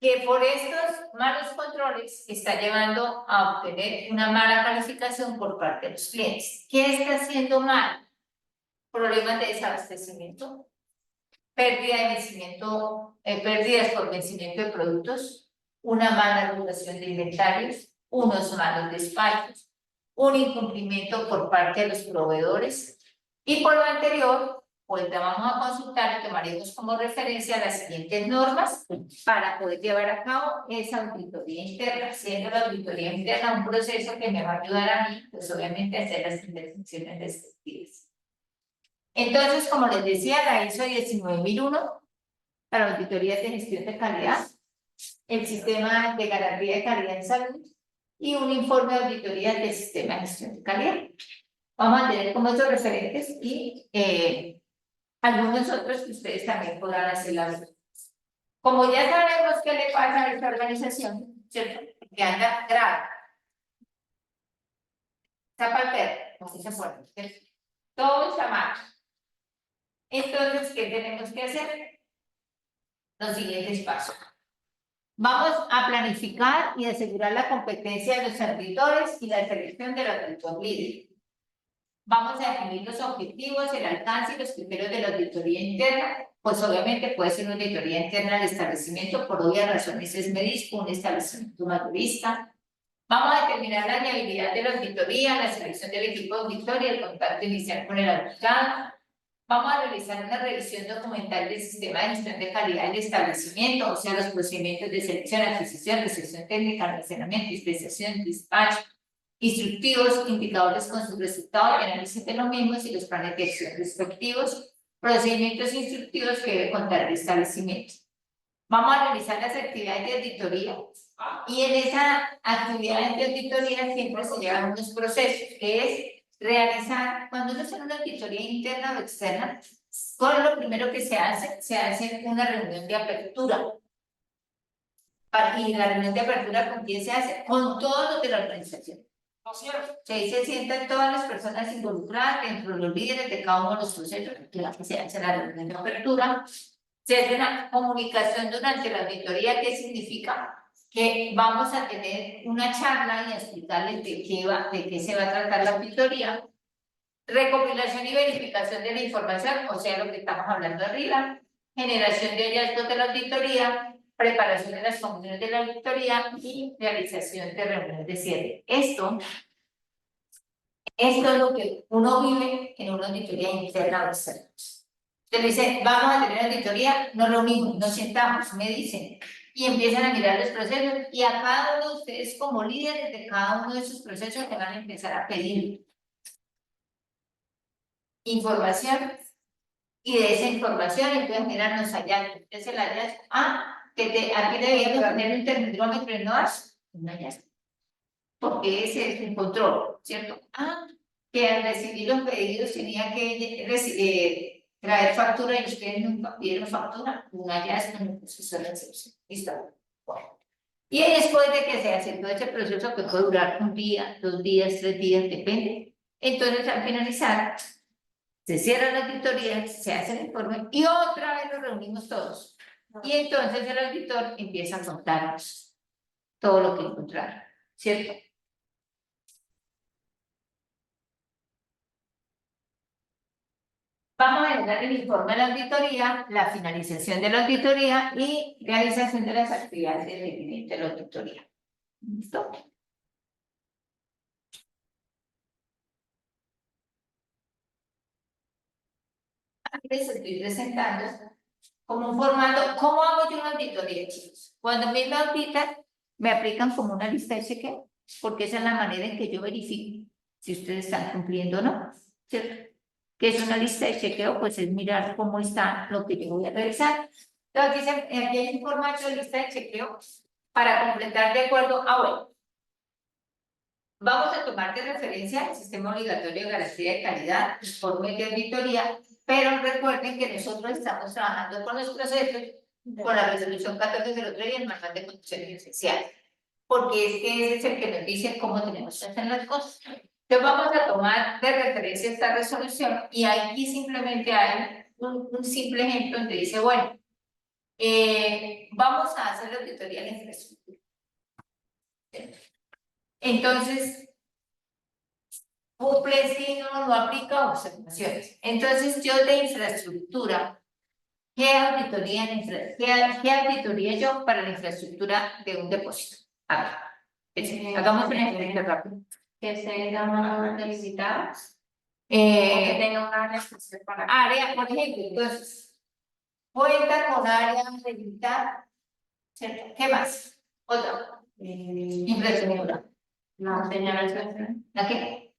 Que por estos malos controles está llevando a obtener una mala calificación por parte de los clientes. ¿Qué está haciendo mal? Problemas de desabastecimiento, pérdida de vencimiento, pérdidas por vencimiento de productos, una mala regulación de inventarios, unos malos despachos, un incumplimiento por parte de los proveedores y por lo anterior, pues te vamos a consultar y tomaremos como referencia las siguientes normas para poder llevar a cabo esa auditoría interna, siendo la auditoría interna un proceso que me va a ayudar a mí, pues obviamente a hacer las intervenciones respectivas. Entonces, como les decía, la ISO 19001 para auditorías de gestión de calidad, el sistema de garantía de calidad en salud y un informe de auditoría del sistema de gestión de calidad. Vamos a tener como estos referentes y algunos otros que ustedes también podrán hacer la verdad. Como ya sabemos qué le pasa a esta organización, ¿cierto? Que anda grave. Tapa el perro, como se pone, ¿cierto? Todo está mal. Entonces, ¿qué tenemos que hacer? Los siguientes pasos. Vamos a planificar y asegurar la competencia de los servidores y la selección del auditor líder. Vamos a definir los objetivos, el alcance y los criterios de la auditoría interna. Pues obviamente puede ser una auditoría interna del establecimiento, por obvias razones es Medispo, un establecimiento mayorista. Vamos a determinar la viabilidad de la auditoría, la selección del equipo de auditoría, el contacto inicial con el auditado. Vamos a realizar una revisión documental del sistema de gestión de calidad del establecimiento, o sea, los procedimientos de selección, adquisición, recepción técnica, almacenamiento, dispensación, despacho, instructivos, indicadores con sus resultados, análisis de los mismos y los planes de acción respectivos, procedimientos instructivos que debe contar el establecimiento. Vamos a realizar las actividades de auditoría y en esa actividad de auditoría siempre se llevan unos procesos, que es realizar, cuando uno hace una auditoría interna o externa, con lo primero que se hace una reunión de apertura. Y la reunión de apertura, ¿con quién se hace? Con todos los de la organización. Ahí se sientan todas las personas involucradas, dentro de los líderes de cada uno de los procesos, que se hace la reunión de apertura. Se hace una comunicación durante la auditoría, ¿qué significa? Que vamos a tener una charla y a explicarles de qué se va a tratar la auditoría, recopilación y verificación de la información, o sea, lo que estamos hablando arriba, generación de hallazgos de la auditoría, preparación de las comisiones de la auditoría y realización de reuniones de cierre. Esto es lo que uno vive en una auditoría interna o externa. Usted le dice, vamos a tener auditoría, nos reunimos, nos sentamos, me dicen, y empiezan a mirar los procesos, y a cada uno de ustedes como líderes de cada uno de esos procesos le van a empezar a pedir información, y de esa información empiezan a mirarnos hallazgos. Es el hallazgo, aquí deberíamos tener un termómetro, no es un hallazgo, porque ese es un control, ¿cierto? Que al recibir los pedidos tenía que traer factura y ustedes nunca pidieron factura, un hallazgo en el proceso de recepción. ¿Listo? Bueno. Y después de que se hace todo ese proceso, que puede durar un día, 2 días, 3 días, depende, entonces al finalizar, se cierra la auditoría, se hace el informe y otra vez nos reunimos todos. Y entonces el auditor empieza a contarnos todo lo que encontraron, ¿cierto? Vamos a generar el informe de la auditoría, la finalización de la auditoría y realización de las actividades de seguimiento de la auditoría. ¿Listo? Aquí les estoy presentando como un formato. ¿Cómo hago yo una auditoría, chicos? Cuando a mí me auditan, me aplican como una lista de chequeo, porque esa es la manera en que yo verifico si ustedes están cumpliendo o no, ¿cierto? ¿Qué es una lista de chequeo? Pues es mirar cómo está lo que yo voy a realizar. Entonces, aquí hay un formato de lista de chequeo para completar de acuerdo a, bueno, vamos a tomar de referencia el sistema obligatorio de garantía de calidad, informe de auditoría, pero recuerden que nosotros estamos trabajando con los procesos, con la resolución 1403 y el manual de conducción esencial, porque es que ese es el que nos dice cómo tenemos que hacer las cosas. Entonces vamos a tomar de referencia esta resolución y aquí simplemente hay un simple ejemplo donde dice, bueno, vamos a hacer la auditoría de la infraestructura. Entonces, cumple si no aplica observaciones. Entonces, yo de infraestructura, ¿qué auditoría, qué auditoría yo para la infraestructura de un depósito? A ver, hagamos un ejercicio rápido. Que se llaman delimitadas. O que Eh, tenga un área especial para área, por ejemplo, entonces, cuenta con área delimitada, ¿cierto? ¿Qué más? Otra. Infraestructura. la señalización, ¿La qué?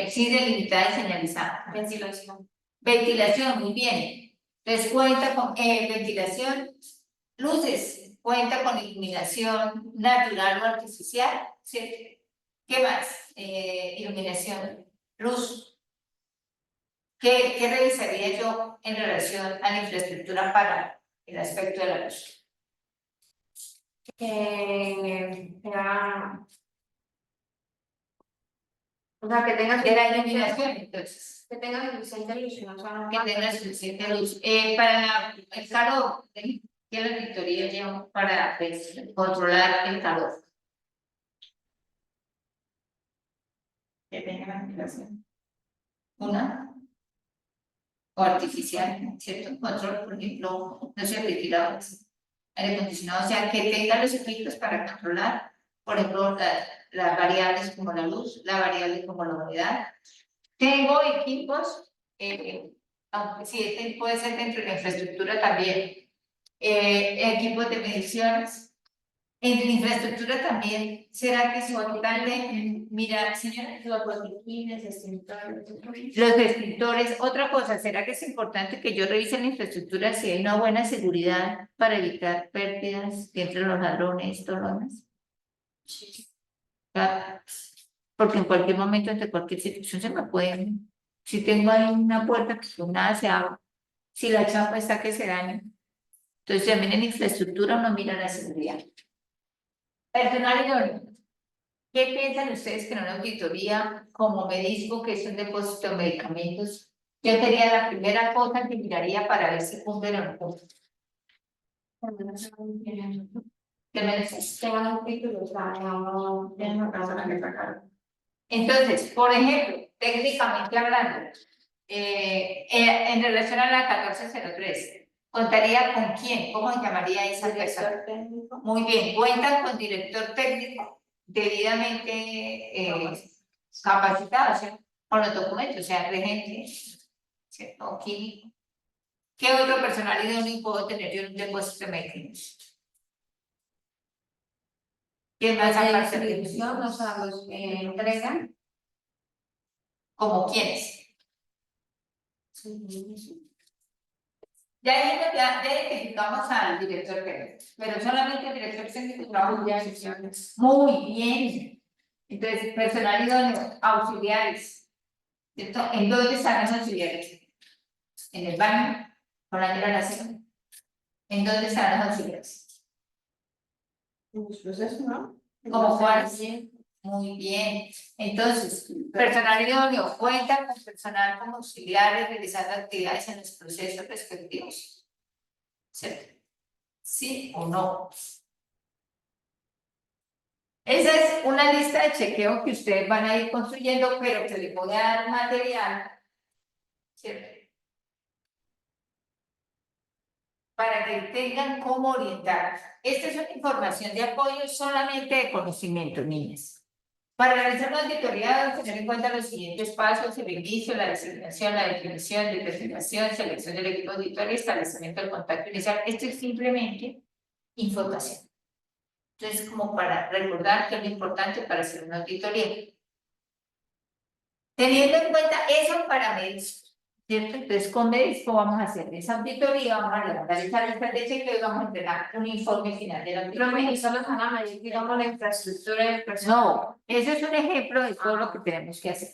Sí, delimitada y señalizada. ventilación, Ventilación, muy bien. Entonces cuenta con ventilación, luces, cuenta con iluminación natural o artificial, ¿cierto? ¿Qué más? Iluminación, luz. ¿Qué revisaría yo en relación a la infraestructura para el aspecto de la luz? sea, o sea, que tenga De la iluminación, entonces. que tenga suficiente luz, no solo Que tenga suficiente luz. Para el calor, ¿qué la auditoría lleva para pues, controlar el calor? Que tenga ventilación. Una, o artificial, ¿cierto? Control, por ejemplo, no sé, ventiladores, aire acondicionado, o sea, que tenga los efectos para controlar, por ejemplo, las variables como la luz, la variable como la humedad. Tengo equipos, aunque sí, este puede ser dentro de la infraestructura también, equipos de mediciones. En la infraestructura también, ¿será que es importante? Mira, señora, los botiquines, los extintores, otra cosa, ¿será que es importante que yo revise la infraestructura si hay una buena seguridad para evitar pérdidas entre los ladrones, todo lo demás? Ah, porque en cualquier momento, ante cualquier situación, se me pueden. Si tengo ahí una puerta que con nada se abre, si la chapa está que se daña. Entonces, también en infraestructura uno mira la seguridad. Personal idóneo. ¿Qué piensan ustedes que en una auditoría, como me dijo que es un depósito de medicamentos, yo sería la primera cosa que miraría para ver si cumplen o no cumplen? ¿Qué me decís? tengan un título, o sea, no tienen una persona que sacar. Entonces, por ejemplo, técnicamente hablando, en relación a la 1403, ¿contaría con quién? ¿Cómo se llamaría esa persona? Director técnico. Muy bien, cuentan con director técnico debidamente capacitado, ¿cierto? Con los documentos, o sea, regente, ¿cierto? O químico. ¿Qué otro personal idóneo puedo tener yo en un depósito de medicamentos? ¿Quién más La aparte de distribución, o sea, los que entregan. ¿Como quiénes? Ya identificamos al director técnico, pero solamente el director técnico trabaja. Muy bien. Entonces, personal idóneo, auxiliares. ¿Cierto? ¿En dónde están los auxiliares? En el baño, con la relación. ¿En dónde están los auxiliares? Los procesos, ¿no? ¿Cómo cuál? Muy bien. Entonces, personal idóneo cuenta con personal como auxiliares realizando actividades en los procesos respectivos. ¿Cierto? ¿Sí o no? Esa es una lista de chequeo que ustedes van a ir construyendo, pero que les voy a dar material, ¿cierto? Para que tengan cómo orientar. Esta es una información de apoyo solamente de conocimiento, niñas. Para realizar una auditoría debemos tener en cuenta los siguientes pasos: el inicio, la designación, la definición, determinación, selección del equipo auditorio y establecimiento del contacto inicial. Esto es simplemente información. Entonces, como para recordar que es lo importante para hacer una auditoría. Teniendo en cuenta eso para médicos, ¿cierto? Entonces, con médicos vamos a hacer esa auditoría, vamos a levantar esa lista de chequeo y vamos a entregar un informe final de la auditoría. Y solo van a medir, digamos, la infraestructura del personal. No, eso es un ejemplo de todo lo que tenemos que hacer.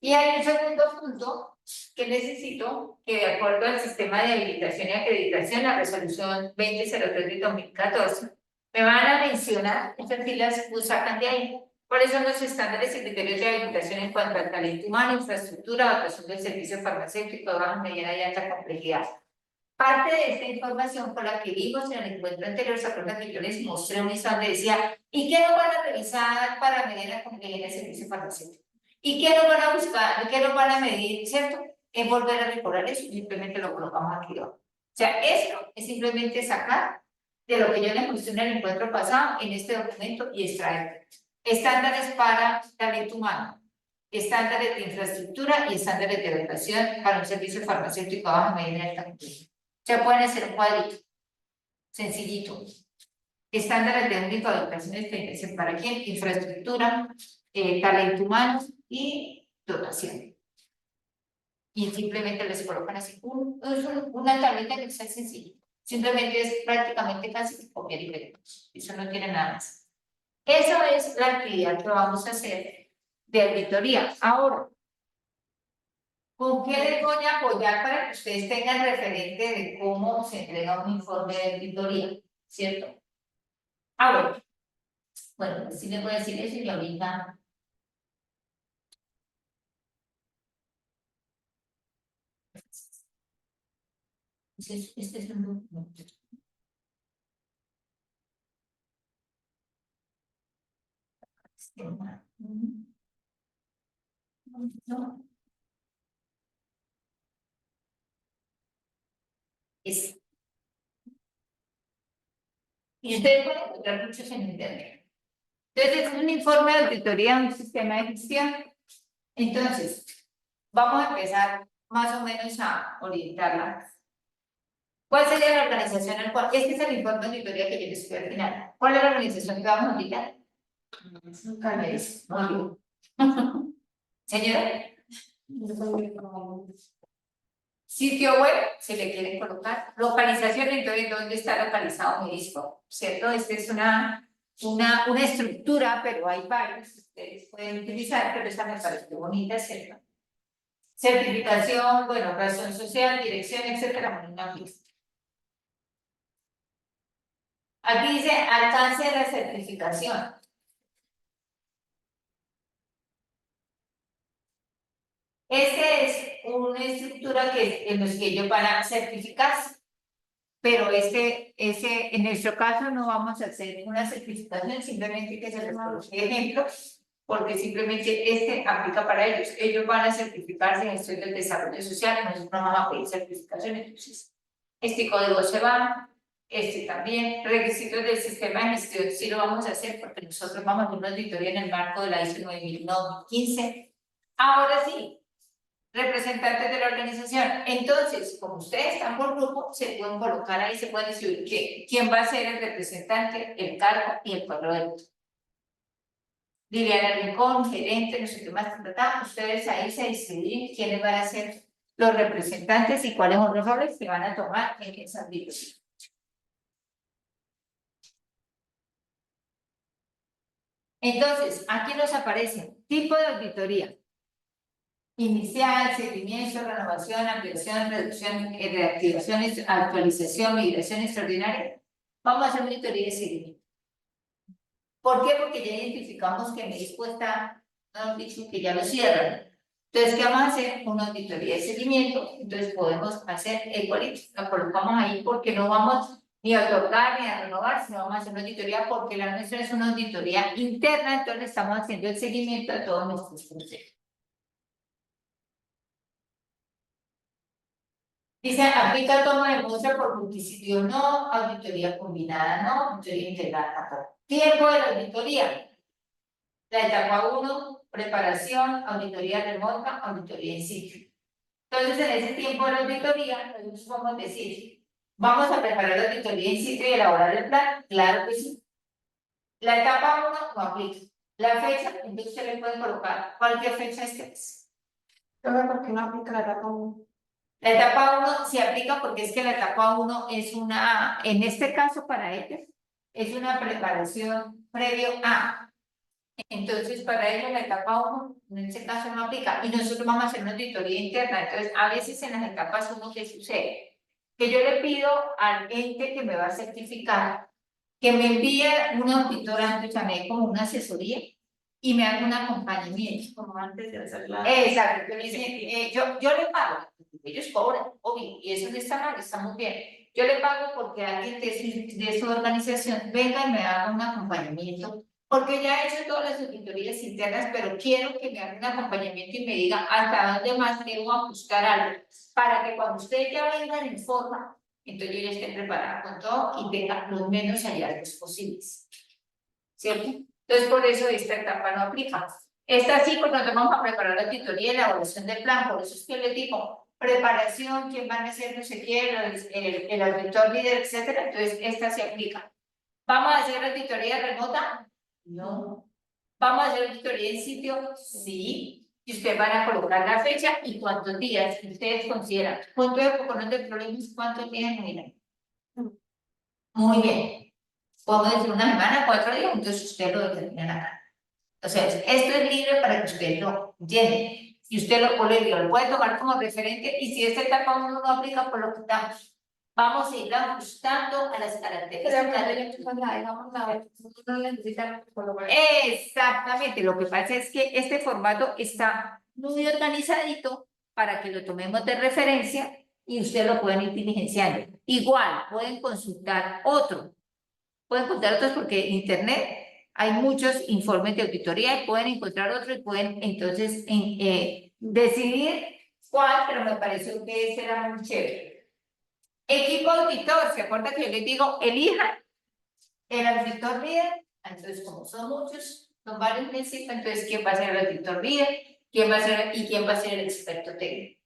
Y hay un segundo punto que necesito que, de acuerdo al sistema de habilitación y acreditación, la resolución 2003 de 2014, me van a mencionar, estas filas lo sacan de ahí, cuáles son los estándares y criterios de habilitación en cuanto al talento humano, infraestructura, dotación del servicio farmacéutico de baja, mediana y alta complejidad. Parte de esta información con la que vimos en el encuentro anterior, se acuerdan que yo les mostré un listado donde decía, ¿y qué nos van a revisar para medir la complejidad del servicio farmacéutico? ¿Y qué nos van a buscar? ¿Qué nos van a medir? ¿Cierto? Es volver a recordar eso, simplemente lo colocamos aquí abajo. O sea, esto es simplemente sacar de lo que yo les mostré en el encuentro pasado, en este documento, y extraer estándares para talento humano, estándares de infraestructura y estándares de dotación para un servicio farmacéutico a baja, mediana y alta complejidad. O sea, pueden hacer un cuadrito sencillito. Estándares de única dotación de experiencia para quién, infraestructura, talento humano y dotación. Y simplemente les colocan así una tablita que está sencilla. Simplemente es prácticamente casi copiar y pegar. Eso no tiene nada más. Esa es la actividad que vamos a hacer de auditoría. Ahora, ¿con qué les voy a apoyar para que ustedes tengan referente de cómo se entrega un informe de auditoría? ¿Cierto? Bueno, pues sí les voy a decir eso y ahorita. Este es un documento. No. Es. Y ustedes pueden encontrar muchos en internet. Entonces, es un informe de auditoría de un sistema de gestión. Entonces, vamos a empezar más o menos a orientarla. ¿Cuál sería la organización al cual? Este es el informe de auditoría que yo les voy al final. ¿Cuál es la organización que vamos a auditar? Señora. Sitio web, si le quieren colocar. Localización, entonces, ¿dónde está localizado mi disco? ¿Cierto? Esta es una estructura, pero hay varios que ustedes pueden utilizar, pero esta me parece bonita, ¿cierto? Certificación, bueno, razón social, dirección, etcétera. Aquí dice alcance de la certificación. Esta es una estructura en los que ellos van a certificarse. Pero en nuestro caso no vamos a hacer una certificación, simplemente que se les coloque ejemplos, porque simplemente aplica para ellos. Ellos van a certificarse en gestión del desarrollo social, nosotros no vamos a pedir certificación, entonces este código se va, este también, requisitos del sistema de gestión, sí lo vamos a hacer porque nosotros vamos a hacer una auditoría en el marco de la ISO 9015. Ahora sí. Representantes de la organización. Entonces, como ustedes están por grupo, se pueden colocar ahí, se pueden decir quién va a ser el representante, el cargo y el correo de voto. Liliana Rincón, gerente, no sé qué más, ustedes ahí se deciden quiénes van a ser los representantes y cuáles son los roles que van a tomar en esa auditoría. Entonces, aquí nos aparece tipo de auditoría. Inicial, seguimiento, renovación, ampliación, reducción, reactivaciones, actualización, migración extraordinaria. Vamos a hacer una auditoría de seguimiento. ¿Por qué? Porque ya identificamos que México está, no dicho que ya lo cierran. Entonces, ¿qué vamos a hacer? Una auditoría de seguimiento. Entonces, podemos hacer igualito. La colocamos ahí porque no vamos ni a otorgar ni a renovar, sino vamos a hacer una auditoría porque la nuestra es una auditoría interna, entonces estamos haciendo el seguimiento de todos nuestros procesos. Dice, aplica toma de muestra por multisitio, no, auditoría combinada, no, auditoría integral, tampoco. Tiempo de la auditoría. La etapa 1, preparación, auditoría remota, auditoría in situ. Entonces, en ese tiempo de la auditoría, nosotros vamos a decir, vamos a preparar la auditoría in situ y elaborar el plan. Claro que sí. La etapa 1 no aplica. La fecha, entonces usted le puede colocar cualquier fecha este mes. Entonces, ¿por qué no aplica la etapa 1? La etapa 1 se aplica porque es que la etapa 1 es una, en este caso para ellos, es una preparación previo a. Entonces, para ellos la etapa 1, en este caso no aplica. Y nosotros vamos a hacer una auditoría interna. Entonces, a veces en las etapas 1, ¿qué sucede? Que yo le pido al ente que me va a certificar que me envíe un auditor antes, llamé como una asesoría y me haga un acompañamiento. Como antes de hacerla. Exacto, que me dice, yo le pago, ellos cobran, obvio, y eso no está mal, está muy bien. Yo le pago porque alguien de su organización venga y me haga un acompañamiento, porque ya he hecho todas las auditorías internas, pero quiero que me haga un acompañamiento y me diga hasta dónde más debo ajustar algo, para que cuando ustedes ya vengan en forma, entonces yo ya esté preparada con todo y tenga los menos hallazgos posibles. ¿Cierto? Entonces, por eso esta etapa no aplica. Esta sí, porque nos vamos a preparar la auditoría y la evaluación del plan. Por eso es que les digo, preparación, quién van a ser, no sé quién, el auditor líder, etcétera. Entonces, esta se aplica. ¿Vamos a hacer auditoría remota? No. ¿Vamos a hacer auditoría en sitio? Sí. Y ustedes van a colocar la fecha y cuántos días ustedes consideran. ¿Cuánto de poco de problemas? ¿Cuántos días miran? Muy bien. Podemos decir una semana, 4 días, entonces usted lo determina acá. O sea, esto es libre para que usted lo entiende. Y usted lo puede tomar como referente y si esta etapa 1 no aplica, pues lo quitamos. Vamos a ir ajustando a las características. No necesita colaborar. Exactamente, lo que pasa es que este formato está muy organizadito para que lo tomemos de referencia y usted lo pueden ir diligenciando. Igual, pueden consultar otro. Pueden encontrar otros porque en internet hay muchos informes de auditoría y pueden encontrar otro y pueden entonces decidir cuál, pero me pareció que ese era muy chévere. Equipo auditor, ¿se acuerda que yo les digo, elijan el auditor líder? Entonces, como son muchos, son varios principios, entonces, ¿quién va a ser el auditor líder? ¿Quién va a ser y quién va a ser el experto técnico?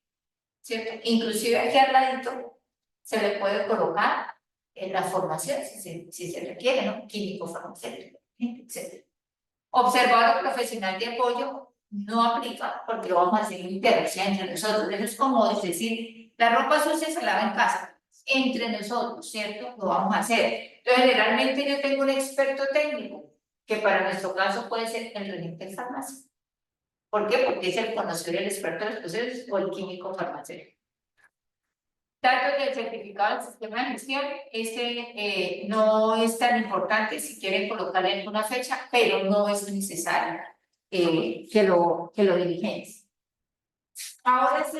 ¿Cierto? Inclusive aquí al ladito se le puede colocar en la formación, si se requiere, ¿no? Químico farmacéutico, etc. Observador profesional de apoyo no aplica porque lo vamos a hacer interacción entre nosotros. Eso es como, es decir, la ropa sucia se lava en casa, entre nosotros, ¿cierto? Lo vamos a hacer. Entonces, generalmente yo tengo un experto técnico, que para nuestro caso puede ser el gerente de farmacia. ¿Por qué? Porque es el conocedor y el experto de los procesos o el químico farmacéutico. Datos del certificado del sistema de gestión, no es tan importante si quieren colocarle alguna fecha, pero no es necesario que lo diligencien. Ahora sí,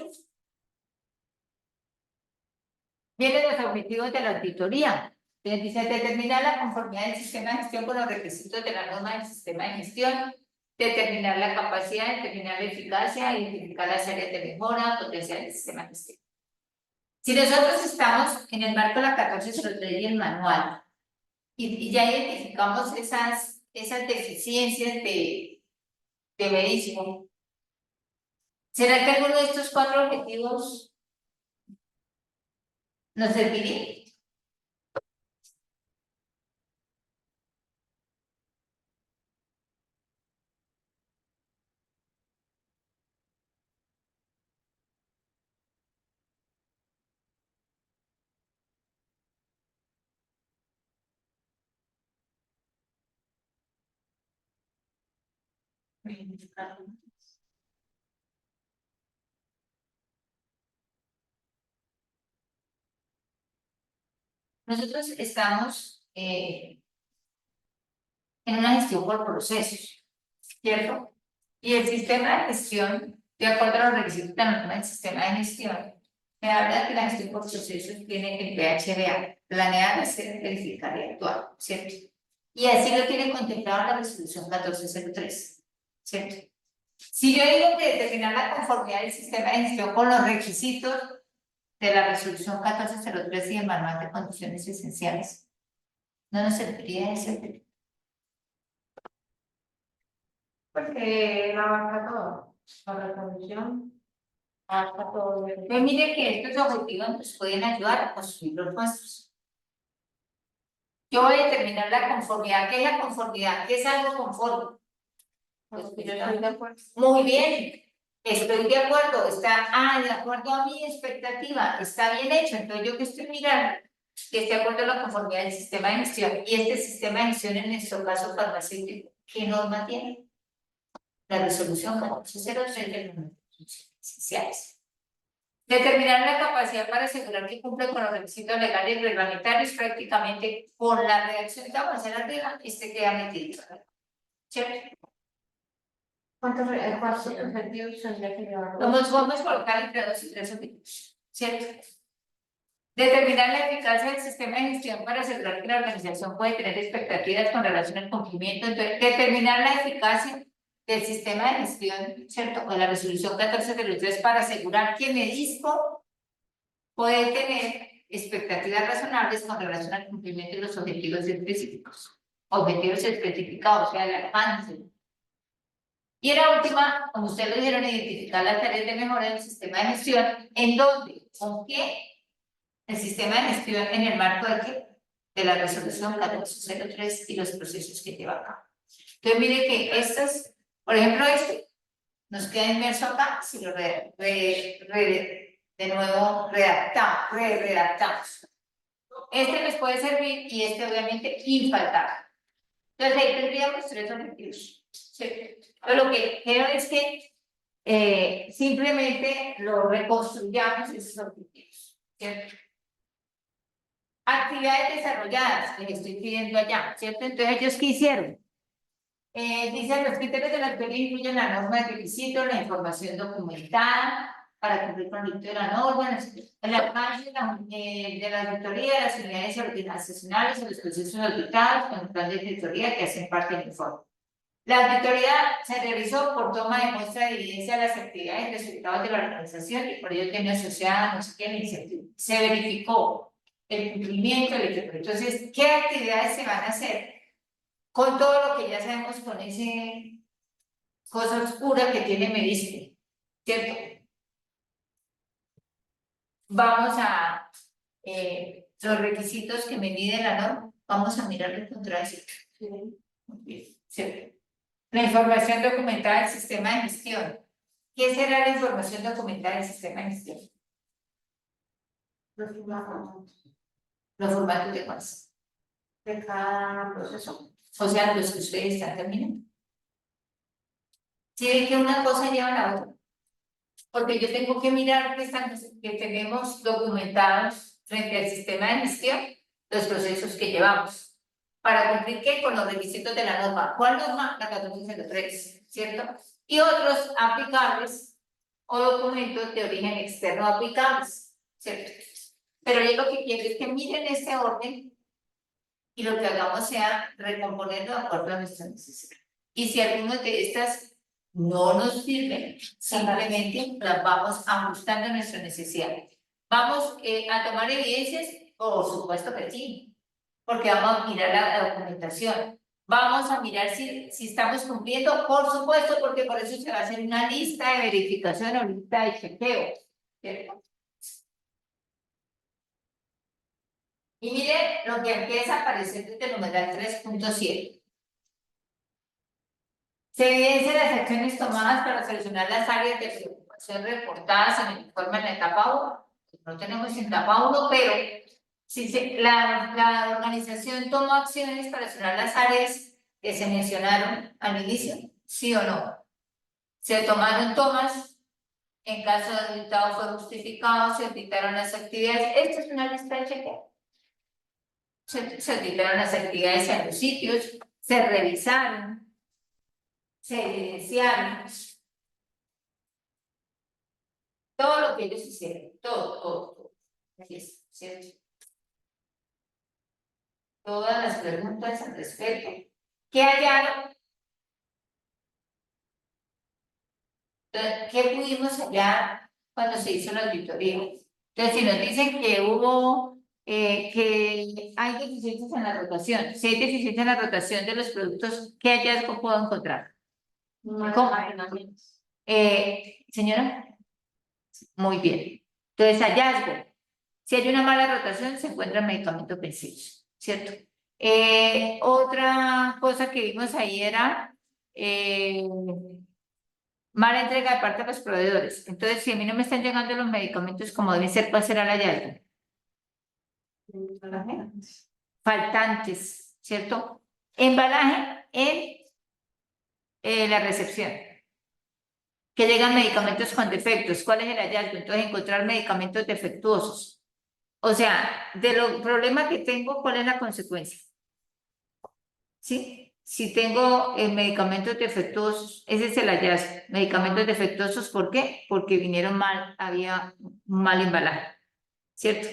vienen los objetivos de la auditoría. Entonces dice, determinar la conformidad del sistema de gestión con los requisitos de la norma del sistema de gestión, determinar la capacidad, determinar la eficacia, identificar las áreas de mejora, potencial del sistema de gestión. Si nosotros estamos en el marco de la 1403 y el manual, y ya identificamos esas deficiencias de medición, ¿será que alguno de estos 4 objetivos nos serviría? Nosotros estamos en una gestión por procesos, ¿cierto? Y el sistema de gestión, de acuerdo a los requisitos de la norma del sistema de gestión, me habla que la gestión por procesos tiene el PHBA, planear, hacer, verificar y actuar, ¿cierto? Y así lo tiene contemplado la resolución 1403, ¿cierto? Si yo digo que determinar la conformidad del sistema de gestión con los requisitos de la resolución 1403 y el manual de condiciones esenciales, no nos serviría ese. Porque la abarca todo. La resolución abarca todo. Pues mire que estos objetivos nos pueden ayudar a construir los nuestros. Yo voy a determinar la conformidad. ¿Qué es la conformidad? ¿Qué es algo conforme? Pues que yo estoy de acuerdo. Muy bien, estoy de acuerdo. Está, de acuerdo a mi expectativa, está bien hecho. Entonces, yo que estoy mirando, que esté de acuerdo a la conformidad del sistema de gestión. Y este sistema de gestión, en nuestro caso farmacéutico, ¿qué norma tiene? La resolución 1403 de los requisitos esenciales. Determinar la capacidad para asegurar que cumple con los requisitos legales y reglamentarios prácticamente con la redacción que vamos a hacer arriba, queda metido. ¿Cierto? ¿Cuántos objetivos tendría que llevar? Vamos a colocar entre 2 y 3 objetivos, ¿cierto? Determinar la eficacia del sistema de gestión para asegurar que la organización puede tener expectativas con relación al cumplimiento. Entonces, determinar la eficacia del sistema de gestión, ¿cierto? Con la resolución 1403 para asegurar que Medisco puede tener expectativas razonables con relación al cumplimiento de los objetivos específicos. Objetivos especificados, o sea, el alcance. Y la última, como ustedes lo dijeron, identificar las tareas de mejora del sistema de gestión. ¿En dónde? ¿Con qué? El sistema de gestión en el marco de qué? De la resolución 1403 y los procesos que lleva a cabo. Entonces, mire que estas, por ejemplo, este nos queda inmerso acá, si lo de nuevo redactamos. Este nos puede servir y este obviamente infaltable. Entonces ahí tendríamos 3 objetivos. ¿Sí? Pero lo que creo es que simplemente lo reconstruyamos esos objetivos. ¿Cierto? Actividades desarrolladas, les estoy pidiendo allá, ¿cierto? Entonces, ¿ellos qué hicieron? Dicen los criterios de la teoría incluyen la norma de requisitos, la información documentada para cumplir con el dictado de la norma, el alcance de la auditoría, de las unidades organizacionales y los procesos auditados con el plan de auditoría que hacen parte del informe. La auditoría se realizó por toma de muestra de evidencia de las actividades y resultados de la organización y por ello tiene asociada no sé qué iniciativa. Se verificó el cumplimiento del equipo. Entonces, ¿qué actividades se van a hacer? Con todo lo que ya sabemos con ese cosa oscura que tiene Medisco, ¿cierto? Vamos a los requisitos que me mide la norma, vamos a mirar el contraste. ¿Cierto? La información documentada del sistema de gestión. ¿Qué será la información documentada del sistema de gestión? Los formatos Los formatos de cuáles. de cada proceso. O sea, los que ustedes están terminando. Si ven que una cosa lleva a la otra. Porque yo tengo que mirar que tenemos documentados frente al sistema de gestión los procesos que llevamos. ¿Para cumplir qué? Con los requisitos de la norma. ¿Cuál norma? La 1403, ¿cierto? Y otros aplicables o documentos de origen externo aplicables, ¿cierto? Pero yo lo que quiero es que miren este orden y lo que hagamos sea recomponerlo de acuerdo a nuestra necesidad. Y si alguno de estas no nos sirven, simplemente las vamos ajustando a nuestra necesidad. ¿Vamos a tomar evidencias? Por supuesto que sí, porque vamos a mirar la documentación. Vamos a mirar si estamos cumpliendo, por supuesto, porque por eso se va a hacer una lista de verificación o lista de chequeo, ¿cierto? Y miren lo que empieza a aparecer desde el numeral 3.7. Se evidencian las acciones tomadas para solucionar las áreas de preocupación reportadas en el informe en la etapa 1. No tenemos en etapa 1, pero si la organización tomó acciones para solucionar las áreas que se mencionaron al inicio, ¿sí o no? Se tomaron tomas, en caso de resultado fue justificado, se auditaron las actividades. Esta es una lista de chequeo. Se auditaron las actividades en los sitios, se revisaron, se evidenciaron. todo lo que ellos hicieron, todo. Aquí es, ¿cierto? Todas las preguntas al respecto. ¿Qué hallaron? ¿Qué pudimos hallar cuando se hizo la auditoría? Entonces, si nos dicen que hubo, que hay deficiencias en la rotación, si hay deficiencias en la rotación de los productos, ¿qué hallazgo puedo encontrar? ¿Cómo? Señora, muy bien. Entonces, hallazgo. Si hay una mala rotación, se encuentran medicamentos vencidos, ¿cierto? Otra cosa que vimos ahí era mala entrega de parte de los proveedores. Entonces, si a mí no me están llegando los medicamentos como deben ser, ¿cuál será el hallazgo? Faltantes, ¿cierto? Embalaje en la recepción. Que llegan medicamentos con defectos. ¿Cuál es el hallazgo? Entonces, encontrar medicamentos defectuosos. O sea, de los problemas que tengo, ¿cuál es la consecuencia? ¿Sí? Si tengo medicamentos defectuosos, ese es el hallazgo. Medicamentos defectuosos, ¿por qué? Porque vinieron mal, había un mal embalaje, ¿cierto?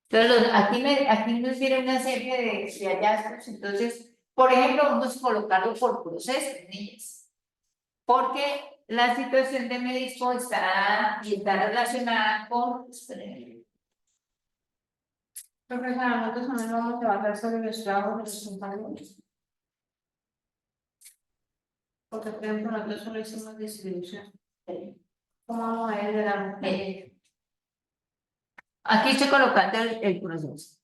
Entonces, aquí nos dieron una serie de hallazgos. Entonces, por ejemplo, vamos a colocarlo por procesos, niñas. Porque la situación de médico está relacionada con... Profesora, nosotros también vamos a trabajar sobre los trabajos de los compañeros. Porque, por ejemplo, nosotros solo hicimos distribución. ¿Cómo vamos a ir de la mujer? Aquí estoy colocando el proceso.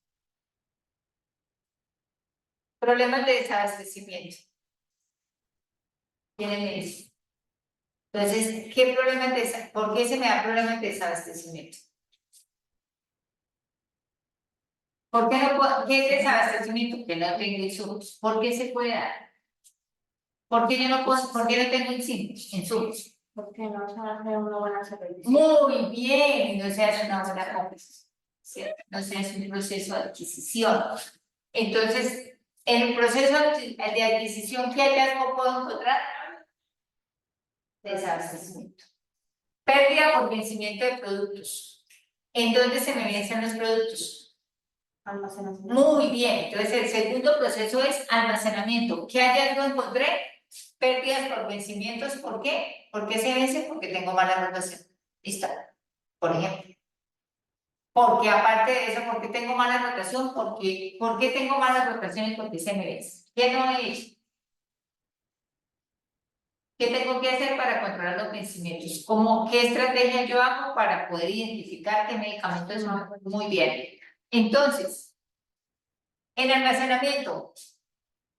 Problemas de desabastecimiento. Tienen eso. Entonces, ¿qué problemas de ¿por qué se me da problemas de desabastecimiento? ¿Por qué no puedo, qué es desabastecimiento? Que no tengo insumos. ¿Por qué se puede dar? ¿Por qué yo no puedo, por qué no tengo insumos? Porque no se hace una buena supervisión. Muy bien, no se hace una buena compra, ¿cierto? No se hace un proceso de adquisición. Entonces, en el proceso de adquisición, ¿qué hallazgo puedo encontrar? Desabastecimiento. Pérdida por vencimiento de productos. ¿En dónde se me vencen los productos? Almacenamiento. Muy bien, entonces el segundo proceso es almacenamiento. ¿Qué hallazgo encontré? Pérdidas por vencimientos. ¿Por qué? ¿Por qué se vence? Porque tengo mala rotación. Listo. Por ejemplo. Porque aparte de eso, ¿por qué tengo mala rotación? ¿Por qué tengo malas rotaciones? Porque se me vence. ¿Qué no he hecho? ¿Qué tengo que hacer para controlar los vencimientos? ¿Qué estrategia yo hago para poder identificar qué medicamentos son? Muy bien. Entonces, en almacenamiento,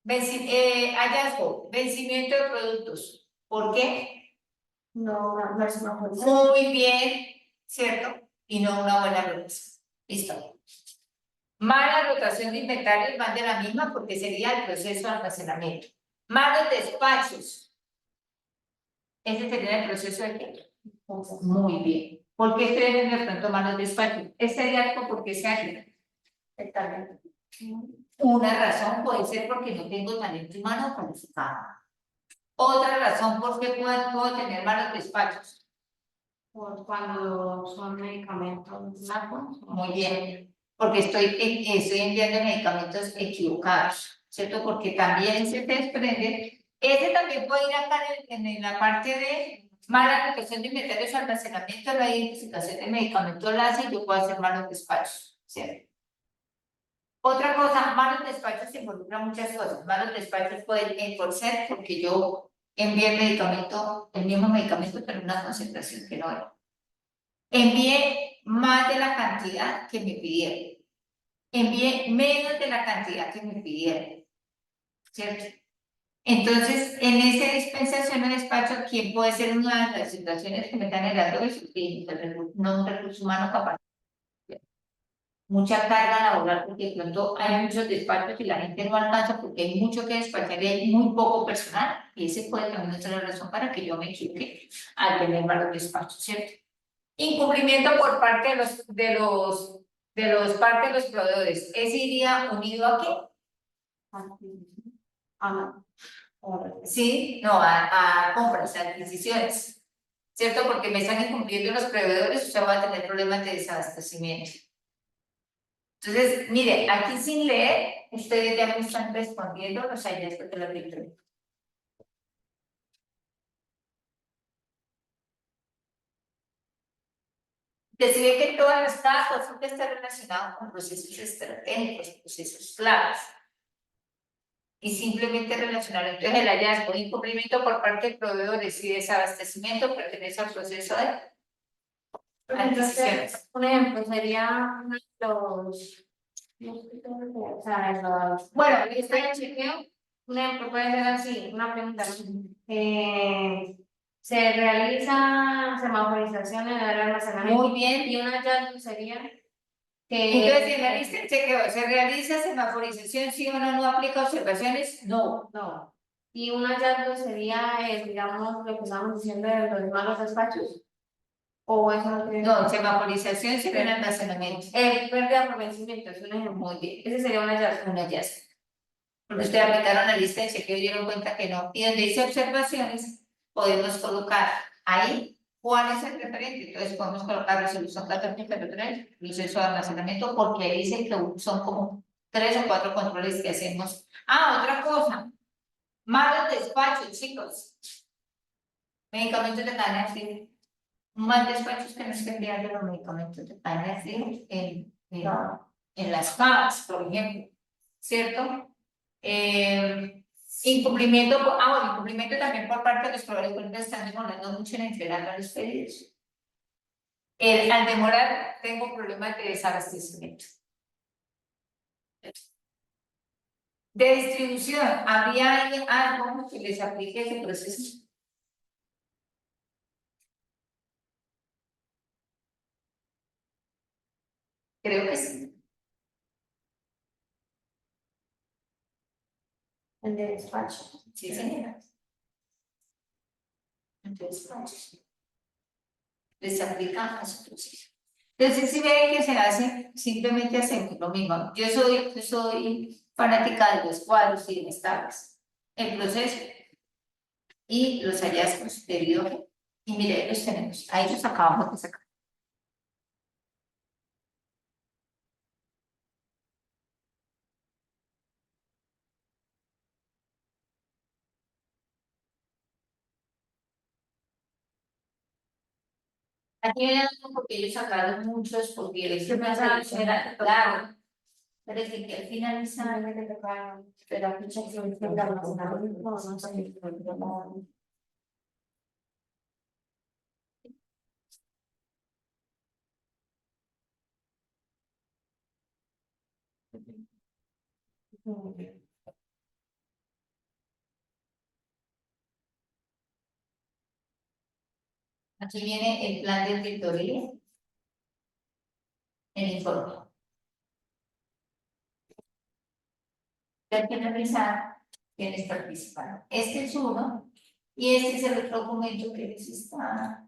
hallazgo, vencimiento de productos. ¿Por qué? No es una fuerza. Muy bien, ¿cierto? Y no una buena rotación. Listo. Mala rotación de inventarios van de la misma porque sería el proceso de almacenamiento. Malos despachos. Ese sería el proceso de qué. Muy bien. ¿Por qué estoy haciendo de pronto malos despachos? Este hallazgo, ¿por qué se hace? Una razón puede ser porque no tengo talento humano cualificado. Otra razón por qué puedo tener malos despachos. Pues cuando son medicamentos largos. Muy bien. Porque estoy enviando medicamentos equivocados, ¿cierto? Porque también se desprende. Ese también puede ir acá en la parte de mala rotación de inventarios, almacenamiento, la identificación de medicamentos láser, y yo puedo hacer malos despachos, ¿cierto? Otra cosa, malos despachos involucran muchas cosas. Malos despachos pueden por ser porque yo envié el medicamento, el mismo medicamento, pero en una concentración que no era. Envié más de la cantidad que me pidieron. Envié menos de la cantidad que me pidieron. ¿Cierto? Entonces, en esa dispensación o despacho, ¿quién puede ser una de las situaciones que me están generando eso? No un recurso humano capaz. Mucha carga laboral porque de pronto hay muchos despachos y la gente no alcanza porque hay mucho que despachar y hay muy poco personal, y ese puede también ser la razón para que yo me equivoque al tener varios despachos, ¿cierto? Incumplimiento por parte de los parte de los proveedores. ¿Ese iría unido a qué? No. Sí, no, a compras, a adquisiciones. ¿cierto? Porque me están incumpliendo los proveedores, usted va a tener problemas de desabastecimiento. Entonces, mire, aquí sin leer, ustedes ya me están respondiendo los hallazgos de la auditoría. Que se ve que todas las casos siempre están relacionadas con procesos estratégicos, procesos claves. Y simplemente relacionar entonces el hallazgo, incumplimiento por parte de proveedores y desabastecimiento pertenece al proceso de adquisiciones. Un ejemplo sería los, o sea, bueno, lista de chequeo, un ejemplo puede ser así, una pregunta. Se realiza semaforización en el almacenamiento. Muy bien. Y un hallazgo sería Entonces, en la lista de chequeo, ¿se realiza semaforización sí o no? ¿No aplica observaciones? No. no. Y un hallazgo sería, digamos, lo que estamos diciendo de los malos despachos. O eso no tiene. No, semaforización sería en almacenamiento. Pérdida por vencimiento, es un ejemplo. Muy bien. Ese sería un hallazgo. Un hallazgo. Porque ustedes aplicaron la lista de chequeo y dieron cuenta que no. Y donde dice observaciones, podemos colocar ahí cuál es el referente. Entonces podemos colocar resolución 1403, proceso de almacenamiento, porque ahí dice que son como 3 o 4 controles que hacemos. Ah, otra cosa. Malos despachos, chicos. Medicamentos de cadena fría. Un mal despacho es que no esté enviando los medicamentos de cadena fría en las cajas, por ejemplo. ¿Cierto? Incumplimiento, bueno, incumplimiento también por parte de los proveedores, porque están demorando mucho en entregar a los pedidos. Al demorar, tengo problemas de desabastecimiento. De distribución, ¿habría algo que les aplique ese proceso? Creo que sí. El de despacho. Sí, señora. Entonces, les aplica a su proceso. Entonces, si ven que se hace, simplemente hacemos lo mismo. Yo soy fanática de los cuadros y de las tablas. El proceso y los hallazgos de biógeno. Y mire, ahí los tenemos. Ahí los acabamos de sacar. Aquí vienen porque ellos sacaron muchos, porque es una solución claro. Pero es que al finalizar, pero aquí se Aquí viene el plan de auditoría, el informe. Ya que revisar quienes participaron. Este es uno, y este es el otro documento que les está.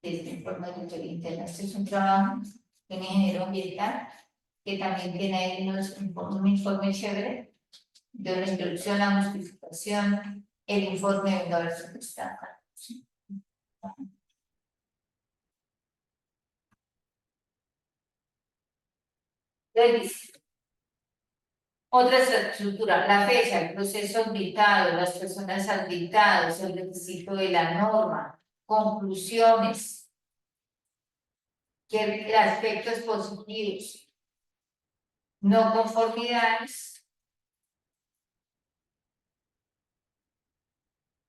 Este informe de auditoría interna. Este es un trabajo de un ingeniero ambiental que también tiene ahí un informe chévere de la introducción, la justificación, el informe de la versión que está acá. Otra estructura, la fecha, el proceso habilitado, las personas habilitadas, el requisito de la norma, conclusiones, que aspectos positivos, no conformidades,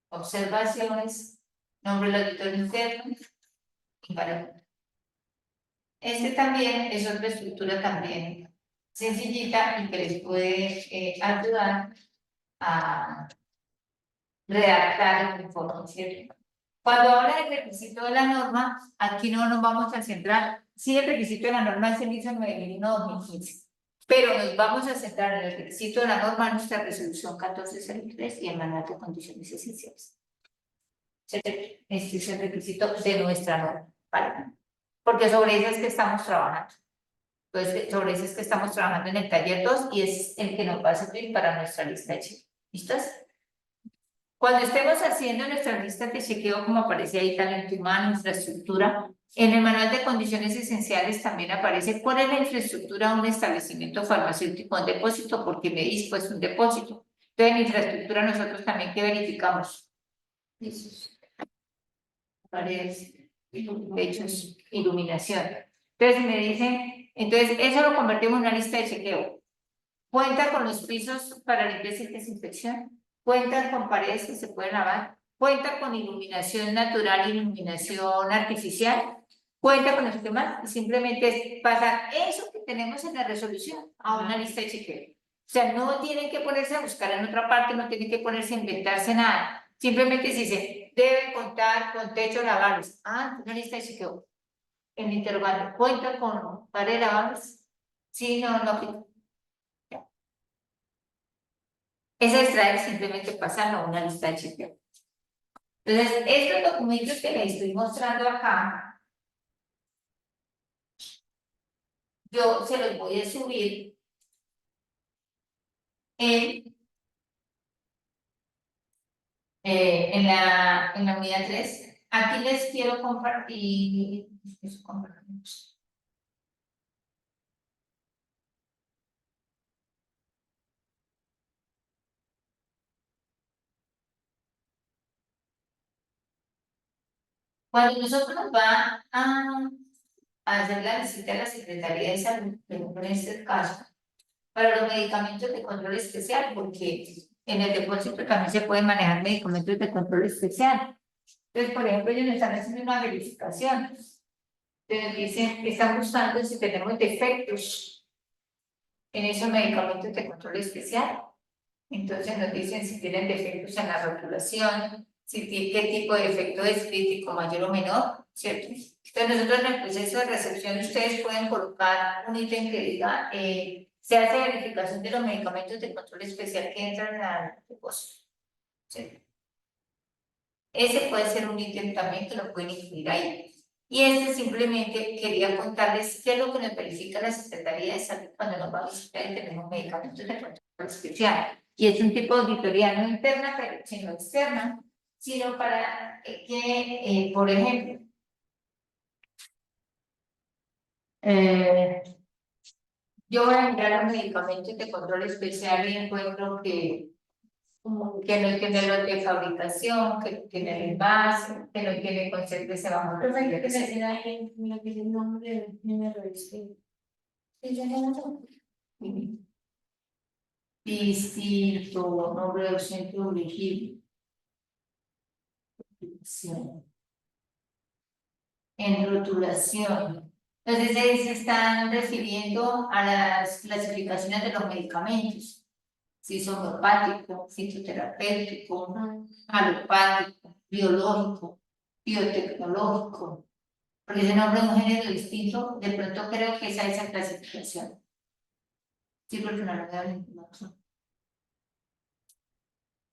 observaciones, nombre del auditor interno y para. Este también es otra estructura también sencillita y que les puede ayudar a redactar el informe, ¿cierto? Cuando habla del requisito de la norma, aquí no nos vamos a centrar. Sí, el requisito de la norma es el ISO 9001-2015, pero nos vamos a centrar en el requisito de la norma, nuestra resolución 1403 y el manual de condiciones esenciales. Este es el requisito de nuestra norma, ¿vale? Porque sobre eso es que estamos trabajando. Entonces, sobre eso es que estamos trabajando en el taller 2 y es el que nos va a servir para nuestra lista de chicos. ¿Listos? Cuando estemos haciendo nuestras listas de chequeo, como aparece ahí, talento humano, infraestructura, en el manual de condiciones esenciales también aparece cuál es la infraestructura de un establecimiento farmacéutico, un depósito, porque me dispo es un depósito. Entonces, en infraestructura nosotros también, ¿qué verificamos? Paredes, techos, iluminación. Entonces, me dicen, entonces, eso lo convertimos en una lista de chequeo. Cuenta con los pisos para limpieza y desinfección. Cuenta con paredes que se pueden lavar. Cuenta con iluminación natural y iluminación artificial. Cuenta con los temas y simplemente es pasar eso que tenemos en la resolución a una lista de chequeo. O sea, no tienen que ponerse a buscar en otra parte, no tienen que ponerse a inventarse nada. Simplemente se dice, debe contar con techo lavables. Ah, una lista de chequeo. En el intervalo, ¿cuenta con pared lavables? Sí, no, no. Es extraer, simplemente pasarlo a una lista de chequeo. Entonces, estos documentos que les estoy mostrando acá, yo se los voy a subir en, en la unidad 3. Aquí les quiero compartir. Cuando nosotros nos va a hacer la visita a la Secretaría de Salud, en este caso, para los medicamentos de control especial, porque en el depósito también se pueden manejar medicamentos de control especial. Entonces, por ejemplo, ellos nos están haciendo una verificación. Entonces dicen que están buscando si tenemos defectos en esos medicamentos de control especial. Entonces nos dicen si tienen defectos en la rotulación, si qué tipo de defecto es crítico, mayor o menor, ¿cierto? Entonces nosotros en el proceso de recepción ustedes pueden colocar un ítem que diga se hace verificación de los medicamentos de control especial que entran al depósito. ¿Sí? Ese puede ser un ítem también que lo pueden incluir ahí. Y este simplemente quería contarles qué es lo que nos verifica la Secretaría de Salud cuando nos va a visitar y tenemos medicamentos de control especial. Y es un tipo de auditoría no interna, pero sino externa, sino para que, por ejemplo, yo voy a mirar los medicamentos de control especial y encuentro que no tiene los de fabricación, que tiene el envase, que no tiene concepto de bajo el nombre del número de distinto, nombre del centro elegido. En rotulación. Entonces, se están refiriendo a las clasificaciones de los medicamentos. Si es homeopático, fitoterapéutico, alopático, biológico, biotecnológico. Porque ese nombre es un género distinto, de pronto creo que es esa clasificación. Sí, porque no lo veo en ningún otro.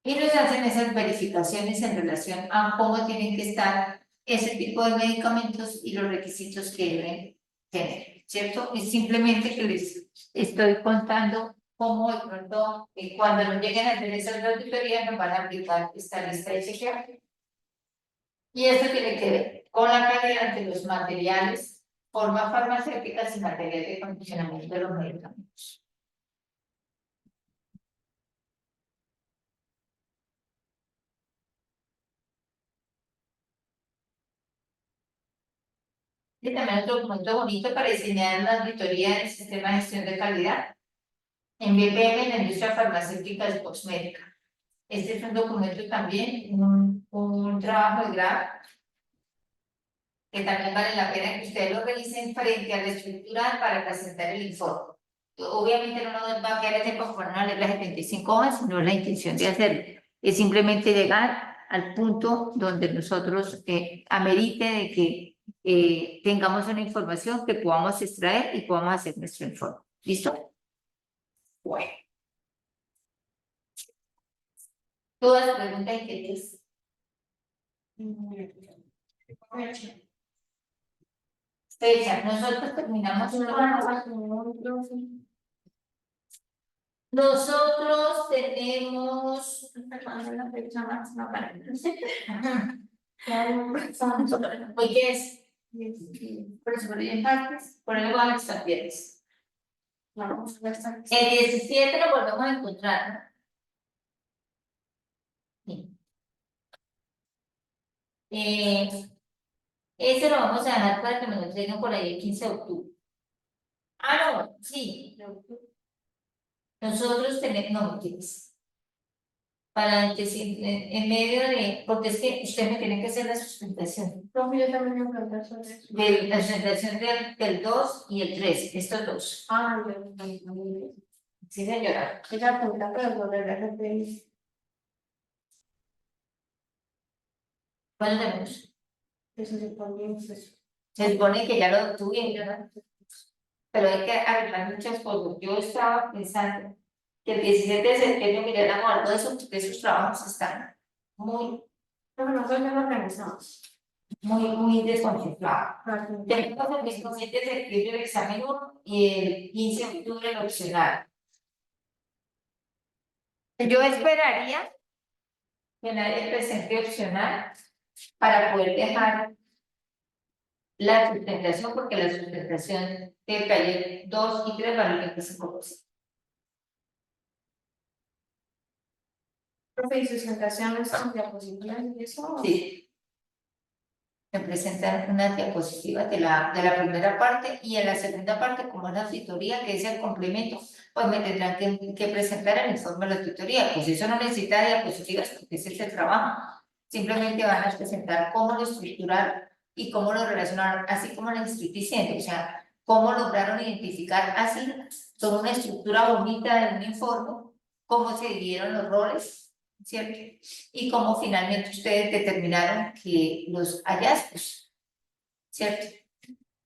Y nos hacen esas verificaciones en relación a cómo tienen que estar ese tipo de medicamentos y los requisitos que deben tener, ¿cierto? Es simplemente que les estoy contando cómo de pronto, cuando nos lleguen a hacer esas auditorías, nos van a aplicar esta lista de chequeo. Y esto tiene que ver con la calidad de los materiales, formas farmacéuticas y materiales de condicionamiento de los medicamentos. Y también otro documento bonito para diseñar una auditoría del sistema de gestión de calidad en BPM, en la industria farmacéutica y cosmética. Este es un documento también, un trabajo de grado que también vale la pena que ustedes lo revisen frente a la estructura para presentar el informe. Obviamente no nos va a quedar el tiempo para no leer las 75 hojas, no es la intención de hacerlo. Es simplemente llegar al punto donde nosotros amerite de que tengamos una información que podamos extraer y podamos hacer nuestro informe. ¿Listo? Bueno. Todas las preguntas que tienes. Fecha, nosotros terminamos. Nosotros tenemos. La fecha máxima para Hoy que es, por eso, por ahí en partes, por ahí van a estar viernes. Vamos a estar. El 17 lo volvemos a encontrar, ¿no? Sí. Ese lo vamos a dejar para que me lo entreguen por ahí el 15 de octubre. Ah, no, sí. Nosotros tenemos, no, mentiras. Para que en medio de, porque es que usted me tiene que hacer la sustentación. Profe, yo también me pregunté sobre eso. De la sustentación del 2 y el 3, estos dos. Ah, yo también. Sí, señora. Esa pregunta, pero sobre el RFI. ¿Cuál tenemos? Eso se pone en eso. Se supone que ya lo tuvieron, ¿no? Pero hay que arreglar muchas cosas. Yo estaba pensando que el 17 de septiembre miráramos algo de esos trabajos están muy, Pero nosotros ya lo organizamos. muy desconcentrados. Claro. Tenemos el 17 de septiembre el examen 1 y el 15 de octubre el opcional. Yo esperaría que nadie presente opcional para poder dejar la sustentación, porque la sustentación del taller 2 y 3 vale 25%. Profe, ¿y sustentaciones con diapositivas y eso? Sí. Me presentan una diapositiva de la primera parte y en la segunda parte, como es la auditoría, que es el complemento, pues me tendrán que presentar el informe de la auditoría. Pues eso no necesita diapositivas porque ese es el trabajo. Simplemente van a presentar cómo lo estructuraron y cómo lo relacionaron, así como les estoy diciendo, o sea, cómo lograron identificar así, con una estructura bonita de un informe, cómo se dividieron los roles, ¿cierto? Y cómo finalmente ustedes determinaron que los hallazgos, ¿cierto?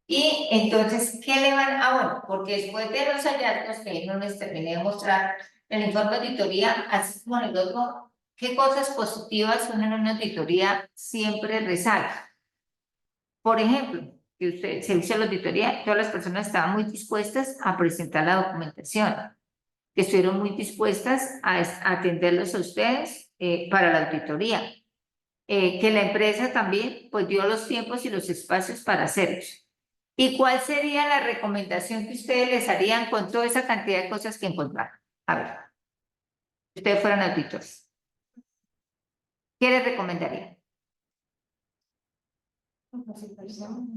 Y entonces, ¿qué le van a, bueno, porque después de los hallazgos que no les terminé de mostrar en el informe de auditoría, así como en el otro, qué cosas positivas uno en una auditoría siempre resalta? Por ejemplo, que usted se hizo la auditoría, todas las personas estaban muy dispuestas a presentar la documentación, que estuvieron muy dispuestas a atenderlos a ustedes para la auditoría, que la empresa también pues dio los tiempos y los espacios para hacerlos. ¿Y cuál sería la recomendación que ustedes les harían con toda esa cantidad de cosas que encontraron? A ver, si ustedes fueran auditores, ¿qué les recomendarían?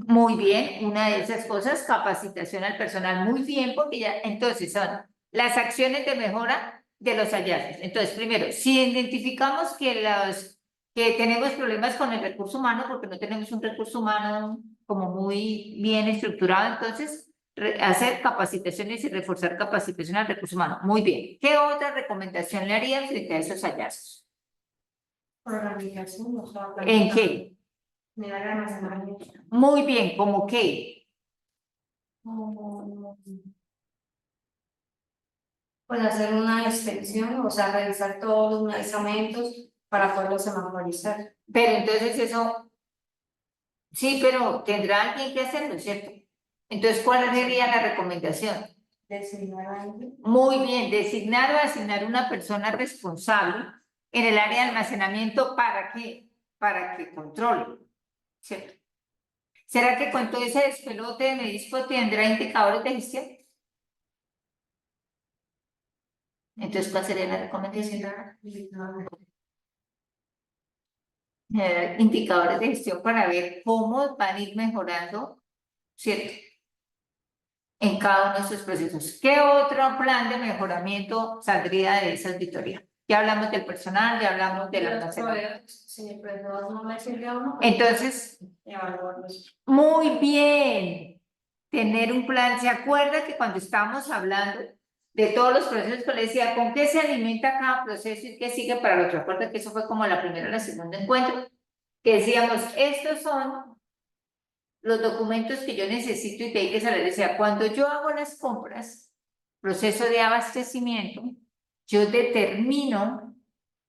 Muy bien, una de esas cosas, capacitación al personal, muy bien, porque ya, entonces son las acciones de mejora de los hallazgos. Entonces, primero, si identificamos que tenemos problemas con el recurso humano, porque no tenemos un recurso humano como muy bien estructurado, entonces, hacer capacitaciones y reforzar capacitación al recurso humano. Muy bien. ¿Qué otra recomendación le harían frente a esos hallazgos? Organización, o sea, ¿En qué? Mira, el almacenamiento. Muy bien, ¿cómo qué? Pues hacer una extensión, o sea, revisar todos los medicamentos para poderlos semaforizar. Pero entonces eso, sí, pero tendrá alguien que hacerlo, ¿cierto? Entonces, ¿cuál sería la recomendación? Designar a alguien. Muy bien, designar o asignar una persona responsable en el área de almacenamiento para que controle, ¿cierto? ¿Será que con todo ese despelote de Medispo tendrá indicadores de gestión? Entonces, ¿cuál sería la recomendación? Indicadores de gestión para ver cómo van a ir mejorando, ¿cierto? En cada uno de estos procesos. ¿Qué otro plan de mejoramiento saldría de esa auditoría? Ya hablamos del personal, ya hablamos de la almacenamiento. Sí, pero no me sirve a uno. Entonces, Evaluarlos. muy bien, tener un plan. ¿Se acuerda que cuando estábamos hablando de todos los procesos que le decía, con qué se alimenta cada proceso y qué sigue para el otro? Recuerda que eso fue como la primera o la segunda encuentro, que decíamos, estos son los documentos que yo necesito y que hay que saber. Decía, cuando yo hago las compras, proceso de abastecimiento, yo determino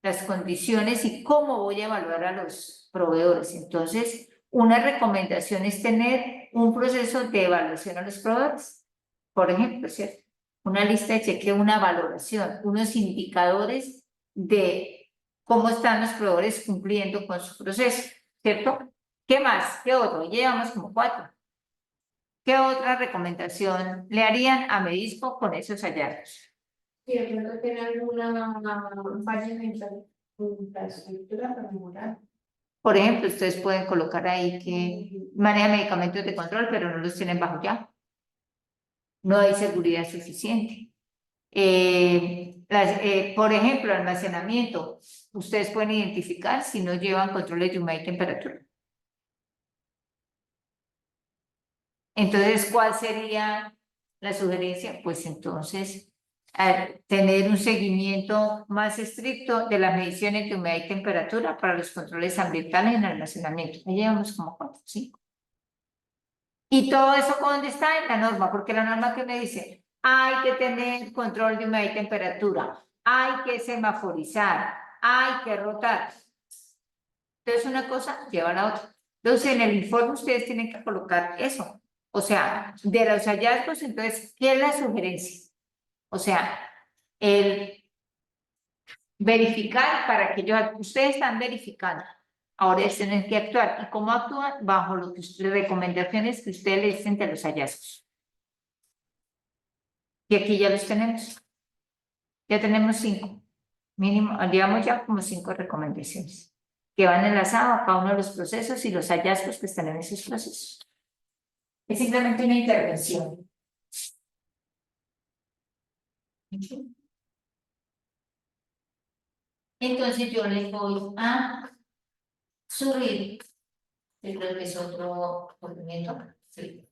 las condiciones y cómo voy a evaluar a los proveedores. Entonces, una recomendación es tener un proceso de evaluación a los proveedores, por ejemplo, ¿cierto? una lista de chequeo, una valoración, unos indicadores de cómo están los proveedores cumpliendo con su proceso, ¿cierto? ¿Qué más? ¿Qué otro? Llevamos como 4. ¿Qué otra recomendación le harían a Medisco con esos hallazgos? Si de pronto tiene alguna falla en la infraestructura para mejorar. Por ejemplo, ustedes pueden colocar ahí que maneja medicamentos de control, pero no los tienen bajo llave. No hay seguridad suficiente. Por ejemplo, almacenamiento. Ustedes pueden identificar si no llevan controles de humedad y temperatura. Entonces, ¿cuál sería la sugerencia? Pues entonces, tener un seguimiento más estricto de las mediciones de humedad y temperatura para los controles ambientales en almacenamiento. Ahí llevamos como 4, 5. Y todo eso, ¿dónde está? En la norma, porque la norma que me dice, hay que tener control de humedad y temperatura, hay que semaforizar, hay que rotar. Entonces, una cosa lleva a la otra. Entonces, en el informe ustedes tienen que colocar eso. O sea, de los hallazgos, entonces, ¿qué es la sugerencia? O sea, el verificar para que ustedes están verificando. Ahora es tienen que actuar. ¿Y cómo actúan? Bajo lo que recomendaciones que ustedes les dicen de los hallazgos. Y aquí ya los tenemos. Ya tenemos 5. Mínimo, llevamos ya como 5 recomendaciones que van enlazadas a cada uno de los procesos y los hallazgos que están en esos procesos. Es simplemente una intervención. Entonces yo les voy a subir, yo creo que es otro documento. Sí.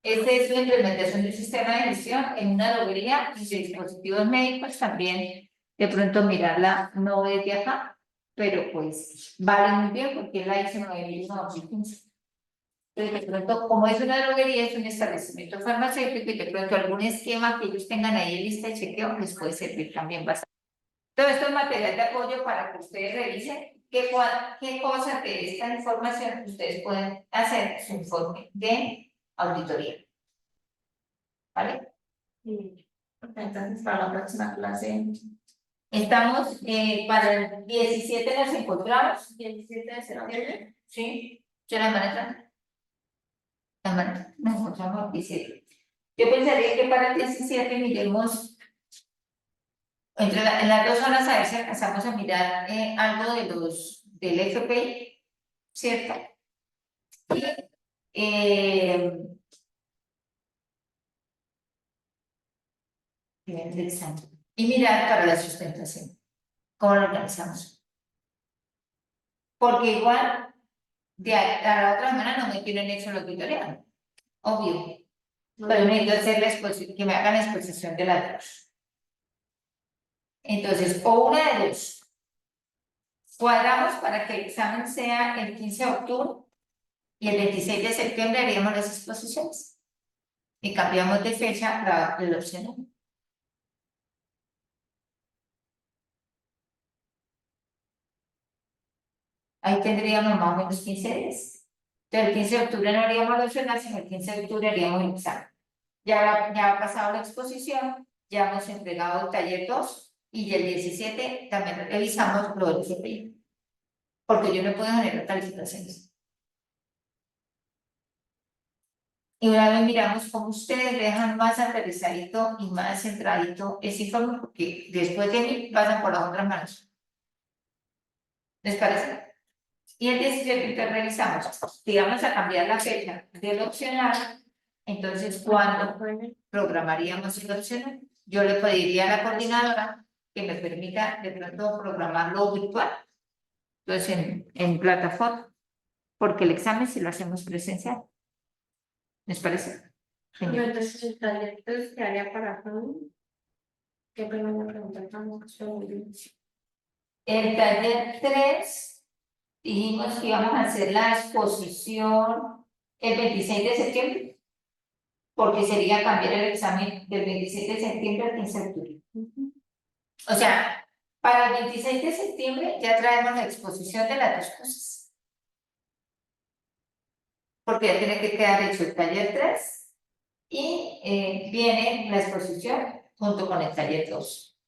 Este es la implementación del sistema de gestión en una droguería y de dispositivos médicos también. De pronto mirarla no desde acá, pero pues vale muy bien porque la hice en 9.915. Entonces, de pronto, como es una droguería, es un establecimiento farmacéutico y de pronto algún esquema que ellos tengan ahí en lista de chequeo les puede servir también bastante. Todo esto es material de apoyo para que ustedes revisen qué cosas de esta información ustedes pueden hacer su informe de auditoría. ¿Vale? Sí. Entonces, para la próxima clase, Estamos para el 17 nos encontramos. 17 de septiembre. Sí, ¿ya la manejan? La manejan, nos encontramos el 17. Yo pensaría que para el 17 miremos en las 2 horas a ver si alcanzamos a mirar algo del FPI, ¿cierto? Interesante. Y mirar para la sustentación, cómo lo organizamos. Porque igual, a la otra semana no me tienen hecho lo tutorial, obvio. Pero necesito hacer que me hagan la exposición de las 2. Entonces, o una de 2. Cuadramos para que el examen sea el 15 de octubre y el 26 de septiembre haríamos las exposiciones. Y cambiamos de fecha la opción. Ahí tendríamos más o menos 15 días. Entonces, el 15 de octubre no haríamos la opcional, sino el 15 de octubre haríamos el examen. Ya ha pasado la exposición, ya hemos entregado el taller 2 y el 17 también revisamos lo del CPI. Porque yo no puedo generar calificaciones. Y una vez miramos cómo ustedes dejan más aterrizadito y más centradito ese informe, porque después de mí pasan por las otras manos. ¿Les parece? Y el 17 que revisamos, si vamos a cambiar la fecha del opcional, entonces, ¿cuándo programaríamos el opcional? Yo le pediría a la coordinadora que me permita de pronto programarlo virtual, entonces en plataforma, porque el examen si lo hacemos presencial. ¿Les parece? Pero entonces el taller que haría para Juan, qué pena me preguntar sobre El taller 3, dijimos que íbamos a hacer la exposición el 26 de septiembre, porque sería cambiar el examen del 26 de septiembre al 15 de octubre. O sea, para el 26 de septiembre ya traemos la exposición de las 2 cosas. Porque ya tiene que quedar hecho el taller 3 Y viene la exposición junto con el taller 2.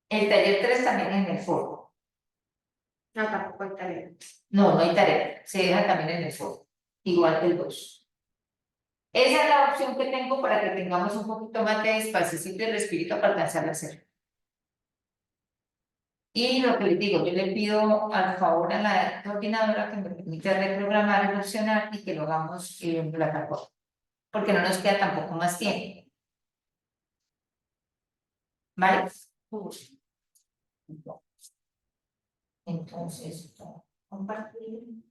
El taller 3 también es en el foro. No, tampoco hay tarea. No, no hay tarea, se deja también en el foro, igual que el 2. Esa es la opción que tengo para que tengamos un poquito más de espacio y respiro para alcanzar a hacer. Y lo que les digo, yo le pido al favor a la coordinadora que me permita reprogramar el opcional y que lo hagamos en plataforma, porque no nos queda tampoco más tiempo. ¿Vale? Entonces, compartir.